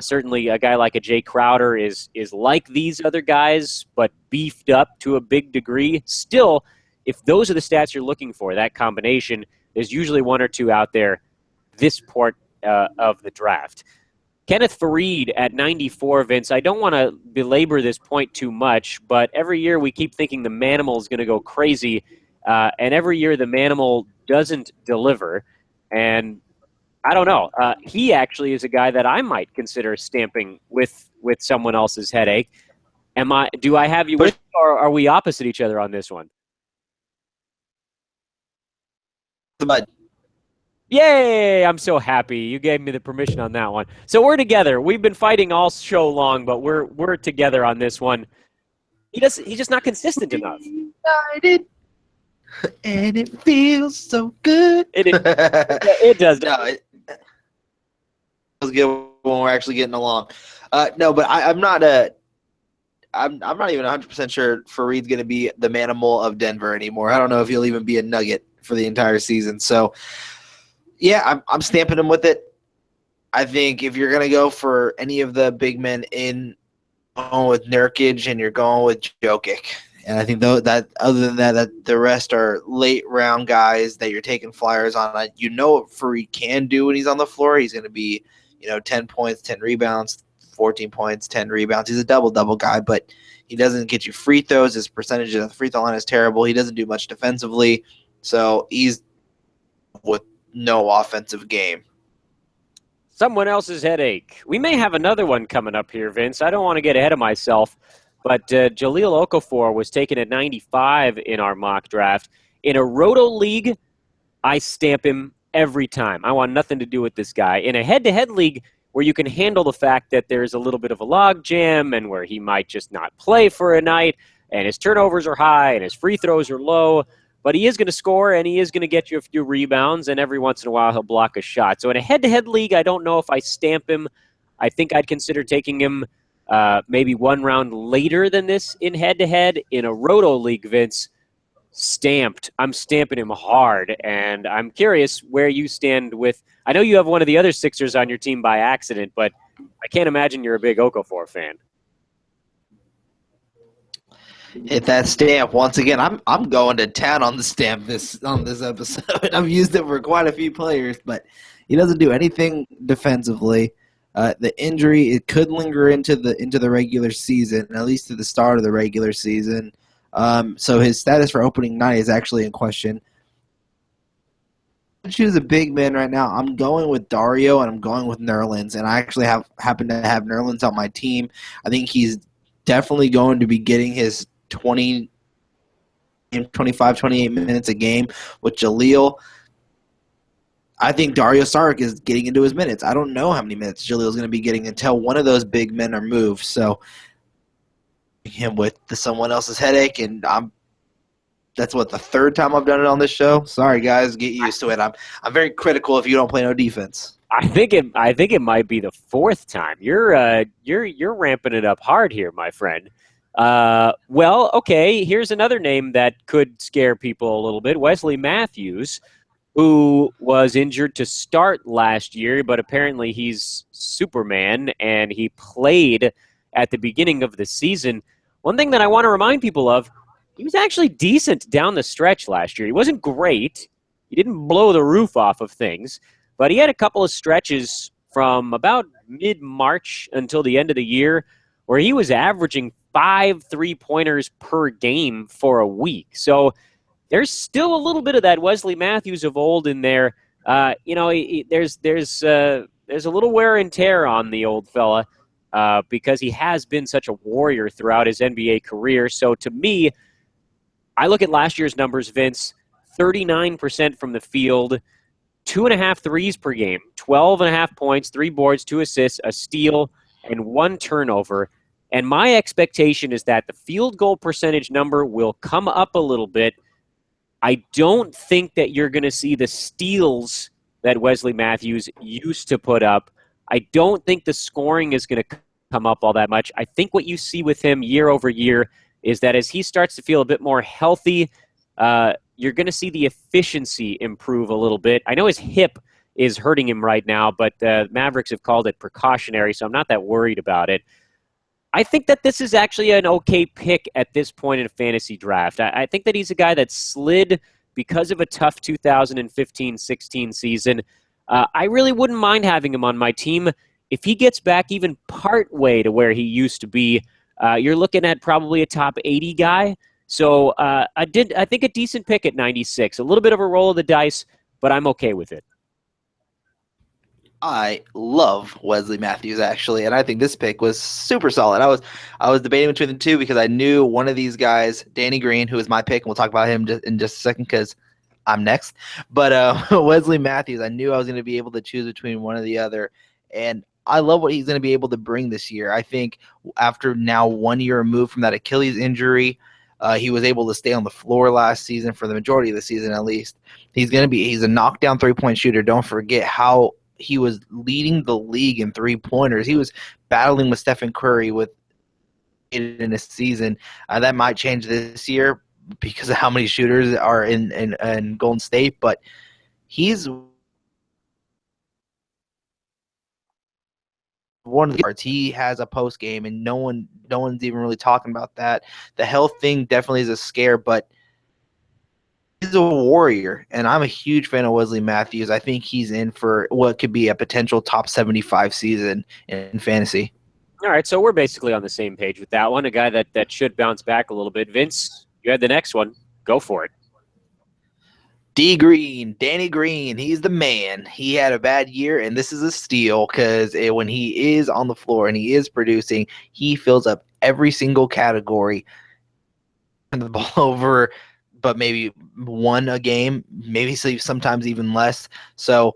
certainly a guy like a Jay Crowder is like these other guys, but beefed up to a big degree. Still, if those are the stats you're looking for, that combination, there's usually 1 or 2 out there this part of the draft. Kenneth Faried at 94, Vince. I don't want to belabor this point too much, but every year we keep thinking the Manimal is going to go crazy, and every year the Manimal doesn't deliver. And I don't know. He actually is a guy that I might consider stamping with someone else's headache. Do I have you with, or are we opposite each other on this one? But Yay! I'm so happy. You gave me the permission on that one. So we're together. We've been fighting all show long, but we're together on this one. He's just not consistent enough. United, and it feels so good. It does. No, it feels good when we're actually getting along. No, but I'm not I'm not even 100% sure Faried's going to be the Manimal of Denver anymore. I don't know if he'll even be a Nugget for the entire season. So, yeah, I'm stamping him with it. I think if you're going to go for any of the big men going with Nurkic and you're going with Jokic. And I think that other than that the rest are late round guys that you're taking flyers on. You know what Faried can do when he's on the floor. He's going to be, 10 points, 10 rebounds, 14 points, 10 rebounds. He's a double-double guy, but he doesn't get you free throws. His percentage of the free throw line is terrible. He doesn't do much defensively. So he's with no offensive game. Someone else's headache. We may have another one coming up here, Vince. I don't want to get ahead of myself, but Jahlil Okafor was taken at 95 in our mock draft. In a Roto League, I stamp him every time. I want nothing to do with this guy. In a head-to-head league where you can handle the fact that there's a little bit of a log jam and where he might just not play for a night and his turnovers are high and his free throws are low, but he is going to score and he is going to get you a few rebounds, and every once in a while he'll block a shot. So in a head-to-head league, I don't know if I stamp him. I think I'd consider taking him maybe 1 round later than this in head-to-head. In a Roto League, Vince, stamped. I'm stamping him hard, and I'm curious where you stand with – I know you have one of the other Sixers on your team by accident, but I can't imagine you're a big Okafor fan. Hit that stamp once again. I'm going to town on the stamp on this episode. I've used it for quite a few players, but he doesn't do anything defensively. The injury, it could linger into the regular season, at least to the start of the regular season. So his status for opening night is actually in question. I choose a big man right now. I'm going with Dario and I'm going with Nerlens, and I actually happen to have Nerlens on my team. I think he's definitely going to be getting his 25, 28 minutes a game with Jahlil. I think Dario Saric is getting into his minutes. I don't know how many minutes Jahlil is going to be getting until one of those big men are moved. So him with someone else's headache, and that's That's what, the third time I've done it on this show. Sorry, guys, get used to it. I'm very critical if you don't play no defense. I think it might be the fourth time. You're ramping it up hard here, my friend. Well, okay. Here's another name that could scare people a little bit: Wesley Matthews, who was injured to start last year, but apparently he's Superman and he played at the beginning of the season. One thing that I want to remind people of: he was actually decent down the stretch last year. He wasn't great. He didn't blow the roof off of things. But he had a couple of stretches from about mid-March until the end of the year where he was averaging 5 3-pointers per game for a week. So there's still a little bit of that Wesley Matthews of old in there. There's a little wear and tear on the old fella because he has been such a warrior throughout his NBA career. So to me, I look at last year's numbers, Vince: 39% from the field, 2.5 threes per game, 12.5 points, 3 boards, 2 assists, a steal, and 1 turnover. And my expectation is that the field goal percentage number will come up a little bit. I don't think that you're going to see the steals that Wesley Matthews used to put up. I don't think the scoring is going to come up all that much. I think what you see with him year over year is that as he starts to feel a bit more healthy, you're going to see the efficiency improve a little bit. I know his hip is hurting him right now, but the Mavericks have called it precautionary, so I'm not that worried about it. I think that this is actually an okay pick at this point in a fantasy draft. I think that he's a guy that slid because of a tough 2015-16 season. I really wouldn't mind having him on my team. If he gets back even part way to where he used to be, you're looking at probably a top 80 guy. So I think a decent pick at 96. A little bit of a roll of the dice, but I'm okay with it. I love Wesley Matthews, actually, and I think this pick was super solid. I was debating between the two because I knew one of these guys, Danny Green, who is my pick, and we'll talk about him in just a second because I'm next. But Wesley Matthews, I knew I was going to be able to choose between one or the other, and I love what he's going to be able to bring this year. I think after now 1 year removed from that Achilles injury, he was able to stay on the floor last season for the majority of the season, at least. He's a knockdown 3-point shooter. Don't forget how he was leading the league in 3-pointers. He was battling with Stephen Curry in a season. That might change this year because of how many shooters are in Golden State, but he's one of the parts. He has a post game, and no one's even really talking about that. The health thing definitely is a scare, but he's a warrior, and I'm a huge fan of Wesley Matthews. I think he's in for what could be a potential top 75 season in fantasy. All right, so we're basically on the same page with that one. A guy that should bounce back a little bit. Vince, you had the next one. Go for it. Danny Green, he's the man. He had a bad year, and this is a steal because when he is on the floor and he is producing, he fills up every single category. And the ball over, but maybe one a game, maybe sometimes even less. So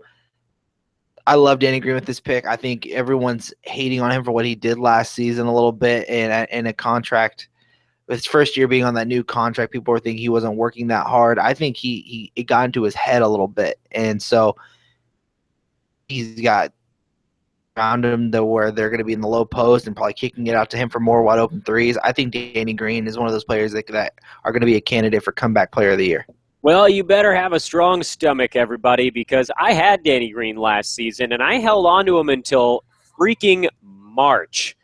I love Danny Green with this pick. I think everyone's hating on him for what he did last season a little bit in a contract. His first year being on that new contract, people were thinking he wasn't working that hard. I think it got into his head a little bit, and so he's got around him to where they're going to be in the low post and probably kicking it out to him for more wide open threes. I think Danny Green is one of those players that are going to be a candidate for comeback player of the year. Well, you better have a strong stomach, everybody, because I had Danny Green last season, and I held on to him until freaking March,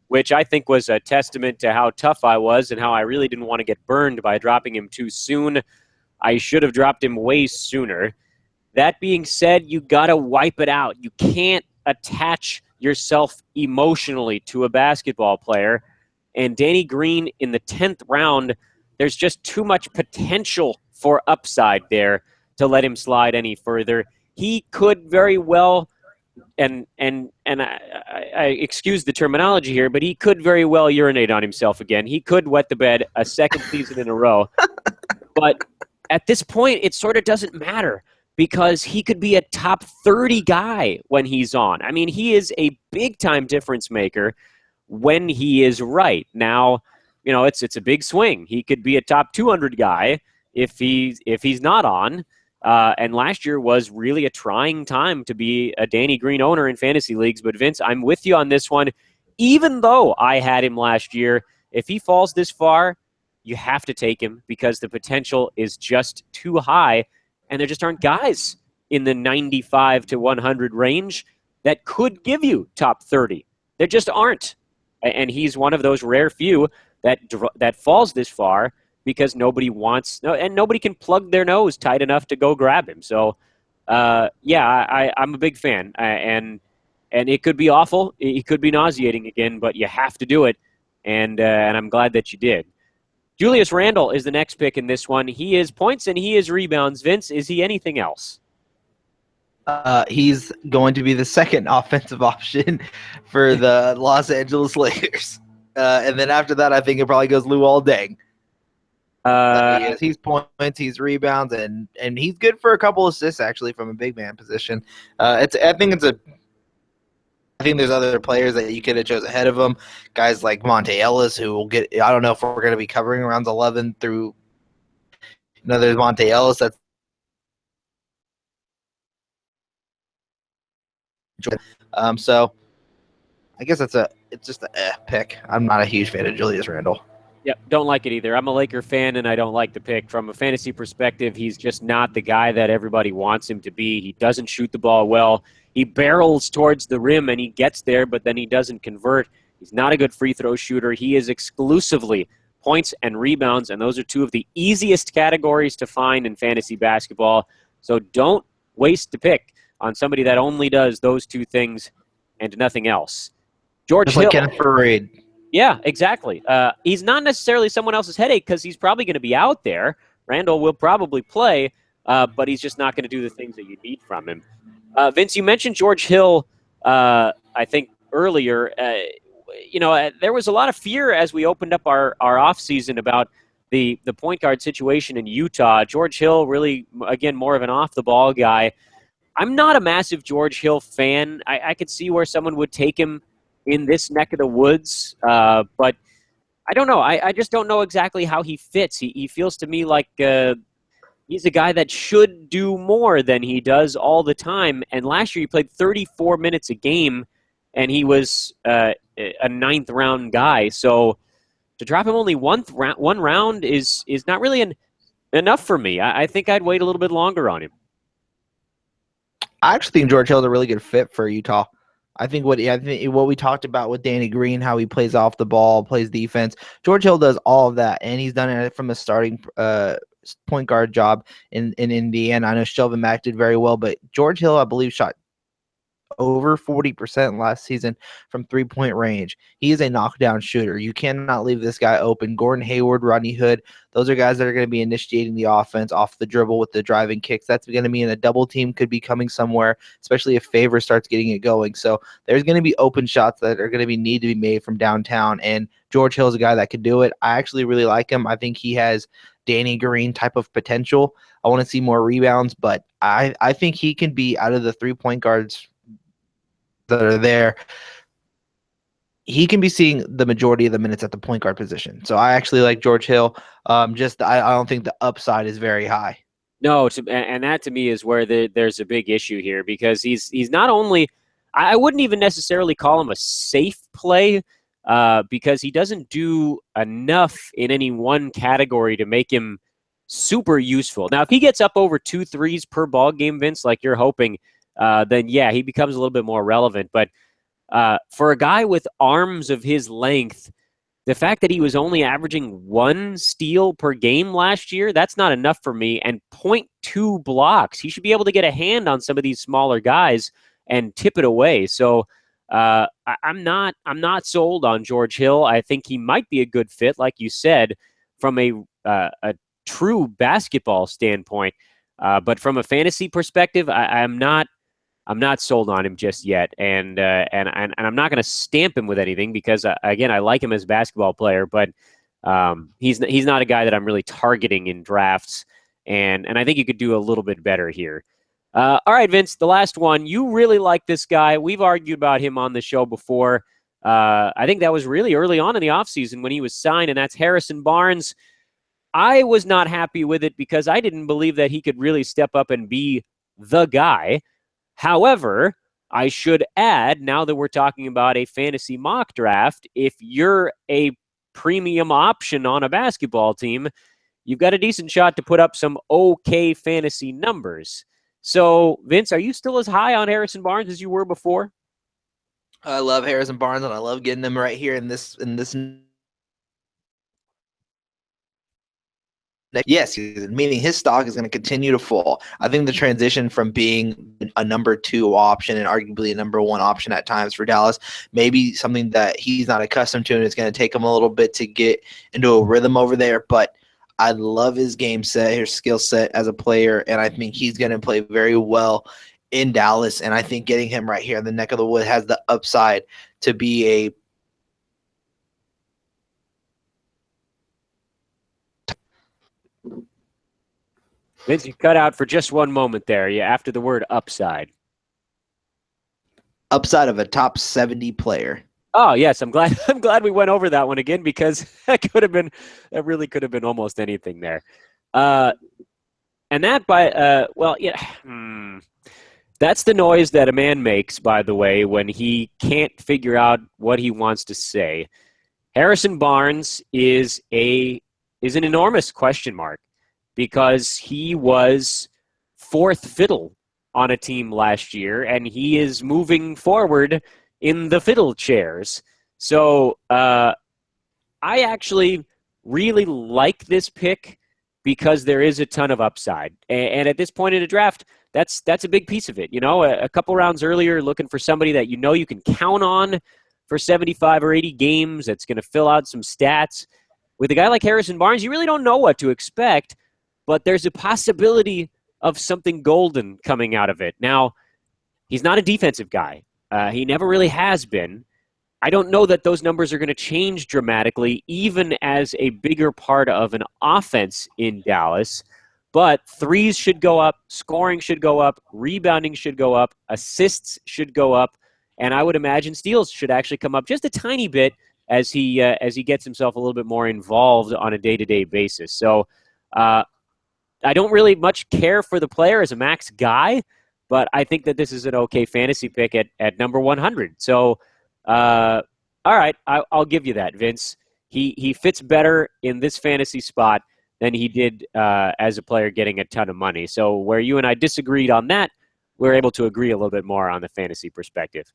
which I think was a testament to how tough I was and how I really didn't want to get burned by dropping him too soon. I should have dropped him way sooner. That being said, you got to wipe it out. You can't attach yourself emotionally to a basketball player. And Danny Green in the 10th round, there's just too much potential for upside there to let him slide any further. He could very well, and I excuse the terminology here, but he could very well urinate on himself again. He could wet the bed a second season in a row. But at this point, it sort of doesn't matter because he could be a top 30 guy when he's on. I mean, he is a big-time difference maker when he is right. Now, it's a big swing. He could be a top 200 guy, if he's not on. And last year was really a trying time to be a Danny Green owner in fantasy leagues. But Vince, I'm with you on this one. Even though I had him last year, if he falls this far, you have to take him because the potential is just too high, and there just aren't guys in the 95 to 100 range that could give you top 30. There just aren't. And he's one of those rare few that falls this far because nobody wants, and nobody can plug their nose tight enough to go grab him. So, I'm a big fan, and it could be awful. It could be nauseating again, but you have to do it, and I'm glad that you did. Julius Randle is the next pick in this one. He is points and he is rebounds. Vince, is he anything else? He's going to be the second offensive option for the Los Angeles Lakers. And then after that, I think it probably goes Luol Deng. He's points, he's rebounds, and he's good for a couple assists actually from a big man position. I think there's other players that you could have chose ahead of him. Guys like Monte Ellis, who will get. I don't know if we're going to be covering rounds 11 through. There's Monte Ellis. That's so. I guess it's just a pick. I'm not a huge fan of Julius Randle. Yep, don't like it either. I'm a Laker fan, and I don't like the pick. From a fantasy perspective, he's just not the guy that everybody wants him to be. He doesn't shoot the ball well. He barrels towards the rim, and he gets there, but then he doesn't convert. He's not a good free throw shooter. He is exclusively points and rebounds, and those are two of the easiest categories to find in fantasy basketball. So don't waste the pick on somebody that only does those two things and nothing else. George Hill. Like Kenneth Faried. Yeah, exactly. He's not necessarily someone else's headache because he's probably going to be out there. Randall will probably play, but he's just not going to do the things that you need from him. Vince, you mentioned George Hill, I think, earlier. There was a lot of fear as we opened up our offseason about the point guard situation in Utah. George Hill really, again, more of an off-the-ball guy. I'm not a massive George Hill fan. I could see where someone would take him in this neck of the woods, but I don't know. I just don't know exactly how he fits. He feels to me like he's a guy that should do more than he does all the time. And last year he played 34 minutes a game, and he was a ninth-round guy. So to drop him only one round is not really enough for me. I think I'd wait a little bit longer on him. I actually think George Hill is a really good fit for Utah. I think what we talked about with Danny Green, how he plays off the ball, plays defense. George Hill does all of that, and he's done it from a starting point guard job in Indiana. I know Shelvin Mack did very well, but George Hill, I believe, shot over 40% last season from three-point range. He is a knockdown shooter. You cannot leave this guy open. Gordon Hayward, Rodney Hood, those are guys that are going to be initiating the offense off the dribble with the driving kicks. That's going to be in a double team, could be coming somewhere, especially if Favor starts getting it going. So there's going to be open shots that are going to need to be made from downtown, and George Hill is a guy that could do it. I actually really like him. I think he has Danny Green type of potential. I want to see more rebounds, but I think he can be out of the three-point guards that are there. He can be seeing the majority of the minutes at the point guard position. So I actually like George Hill. I don't think the upside is very high. No, and that to me is where there's a big issue here, because he's not only, I wouldn't even necessarily call him a safe play, because he doesn't do enough in any one category to make him super useful. Now, if he gets up over 2 threes per ball game, Vince, like you're hoping, then yeah, he becomes a little bit more relevant. But for a guy with arms of his length, the fact that he was only averaging 1 steal per game last year, that's not enough for me. And 0.2 blocks. He should be able to get a hand on some of these smaller guys and tip it away. So I'm not sold on George Hill. I think he might be a good fit, like you said, from a true basketball standpoint. But from a fantasy perspective, I'm not sold on him just yet, and I'm not going to stamp him with anything because again, I like him as a basketball player, but he's not a guy that I'm really targeting in drafts, and I think you could do a little bit better here. All right, Vince, the last one. You really like this guy. We've argued about him on the show before. I think that was really early on in the offseason when he was signed, and that's Harrison Barnes. I was not happy with it because I didn't believe that he could really step up and be the guy. However, I should add, now that we're talking about a fantasy mock draft, if you're a premium option on a basketball team, you've got a decent shot to put up some okay fantasy numbers. So, Vince, are you still as high on Harrison Barnes as you were before? I love Harrison Barnes, and I love getting him right here in this yes, meaning his stock is going to continue to fall. I think the transition from being a number 2 option and arguably a number 1 option at times for Dallas, maybe something that he's not accustomed to, and it's going to take him a little bit to get into a rhythm over there. But I love his game set, his skill set as a player, and I think he's going to play very well in Dallas. And I think getting him right here in the neck of the wood has the upside to be a Vince, you cut out for just one moment there. Yeah, after the word upside. upside of a top 70 player. Oh yes, I'm glad. I'm glad we went over that one again because that really could have been almost anything there. And that well, yeah, that's the noise that a man makes, by the way, when he can't figure out what he wants to say. Harrison Barnes is an enormous question mark because he was fourth fiddle on a team last year, and he is moving forward in the fiddle chairs. So I actually really like this pick because there is a ton of upside. And at this point in the draft, that's a big piece of it. You know, a couple rounds earlier, looking for somebody that you can count on for 75 or 80 games that's going to fill out some stats. With a guy like Harrison Barnes, you really don't know what to expect, but there's a possibility of something golden coming out of it. Now, he's not a defensive guy. He never really has been. I don't know that those numbers are going to change dramatically, even as a bigger part of an offense in Dallas. But threes should go up, scoring should go up, rebounding should go up, assists should go up, and I would imagine steals should actually come up just a tiny bit as he gets himself a little bit more involved on a day-to-day basis. So I don't really much care for the player as a max guy, but I think that this is an okay fantasy pick at number 100. So, all right, I'll give you that, Vince. He fits better in this fantasy spot than he did as a player getting a ton of money. So where you and I disagreed on that, we're able to agree a little bit more on the fantasy perspective.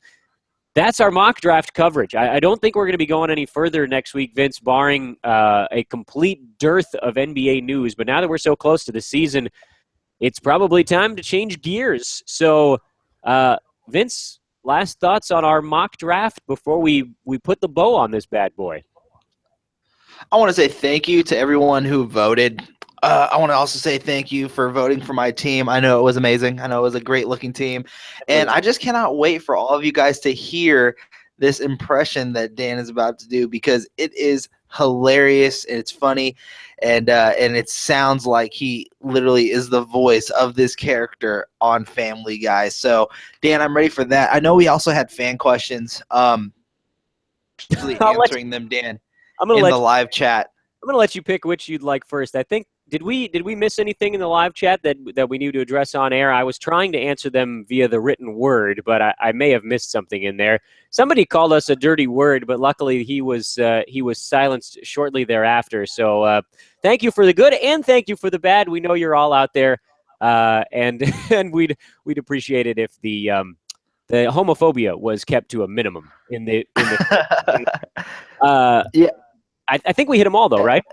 That's our mock draft coverage. I don't think we're going to be going any further next week, Vince, barring a complete dearth of NBA news. But now that we're so close to the season, it's probably time to change gears. So, Vince, last thoughts on our mock draft before we put the bow on this bad boy? I want to say thank you to everyone who voted. I want to also say thank you for voting for my team. I know it was amazing. I know it was a great-looking team. And I just cannot wait for all of you guys to hear this impression that Dan is about to do because it is hilarious and it's funny and it sounds like he literally is the voice of this character on Family Guy. So, Dan, I'm ready for that. I know we also had fan questions. Answering them, Dan, in the live chat. I'm going to let you pick which you'd like first. I think did we miss anything in the live chat that we need to address on air? I was trying to answer them via the written word, but I may have missed something in there. Somebody called us a dirty word, but luckily he was silenced shortly thereafter. So thank you for the good and thank you for the bad. We know you're all out there, and we'd appreciate it if the homophobia was kept to a minimum in the yeah. I think we hit them all though, right?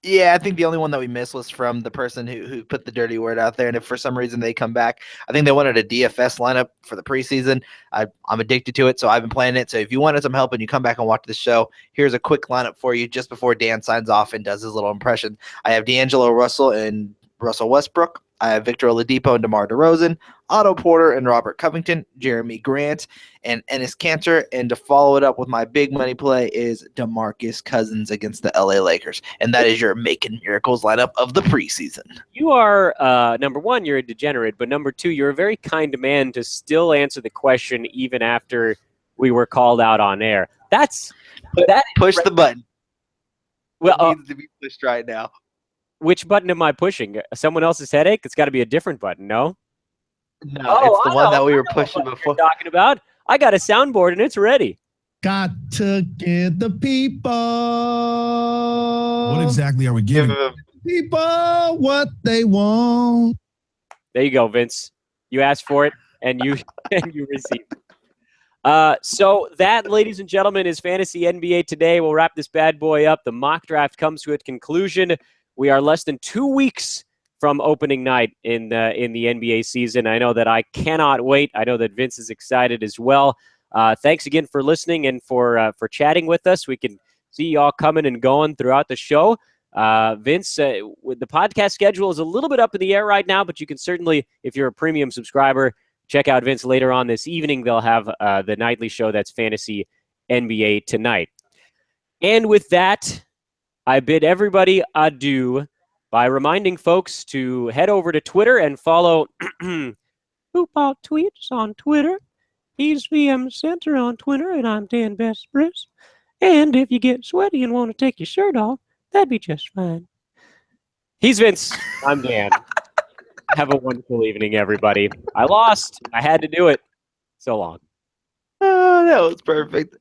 Yeah, I think the only one that we missed was from the person who put the dirty word out there. And if for some reason they come back, I think they wanted a DFS lineup for the preseason. I'm addicted to it, so I've been playing it. So if you wanted some help and you come back and watch the show, here's a quick lineup for you just before Dan signs off and does his little impression. I have D'Angelo Russell and Russell Westbrook. I have Victor Oladipo and DeMar DeRozan, Otto Porter and Robert Covington, Jeremy Grant, and Enes Kanter. And to follow it up with my big money play is DeMarcus Cousins against the LA Lakers. And that is your Making Miracles lineup of the preseason. You are, number one, you're a degenerate, but number two, you're a very kind man to still answer the question even after we were called out on air. Push the button. Well, needs to be pushed right now. which button am I pushing? Someone else's headache? It's got to be a different button, no? No, it's the one that we were pushing before. Talking about? I got a soundboard and it's ready. Got to give the people. What exactly are we giving? People what they want. There you go, Vince. You asked for it and you received it. So that, ladies and gentlemen, is Fantasy NBA Today. We'll wrap this bad boy up. The mock draft comes to its conclusion. We are less than 2 weeks from opening night in the NBA season. I know that I cannot wait. I know that Vince is excited as well. Thanks again for listening and for chatting with us. We can see y'all coming and going throughout the show. Vince, with the podcast schedule is a little bit up in the air right now, but you can certainly, if you're a premium subscriber, check out Vince later on this evening. They'll have the nightly show that's Fantasy NBA Tonight. And with that, I bid everybody adieu by reminding folks to head over to Twitter and follow Hoopball Tweets on Twitter. He's VM Center on Twitter, and I'm Dan Besbris. And if you get sweaty and want to take your shirt off, that'd be just fine. He's Vince. I'm Dan. Have a wonderful evening, everybody. I lost. I had to do it. So long. Oh, that was perfect.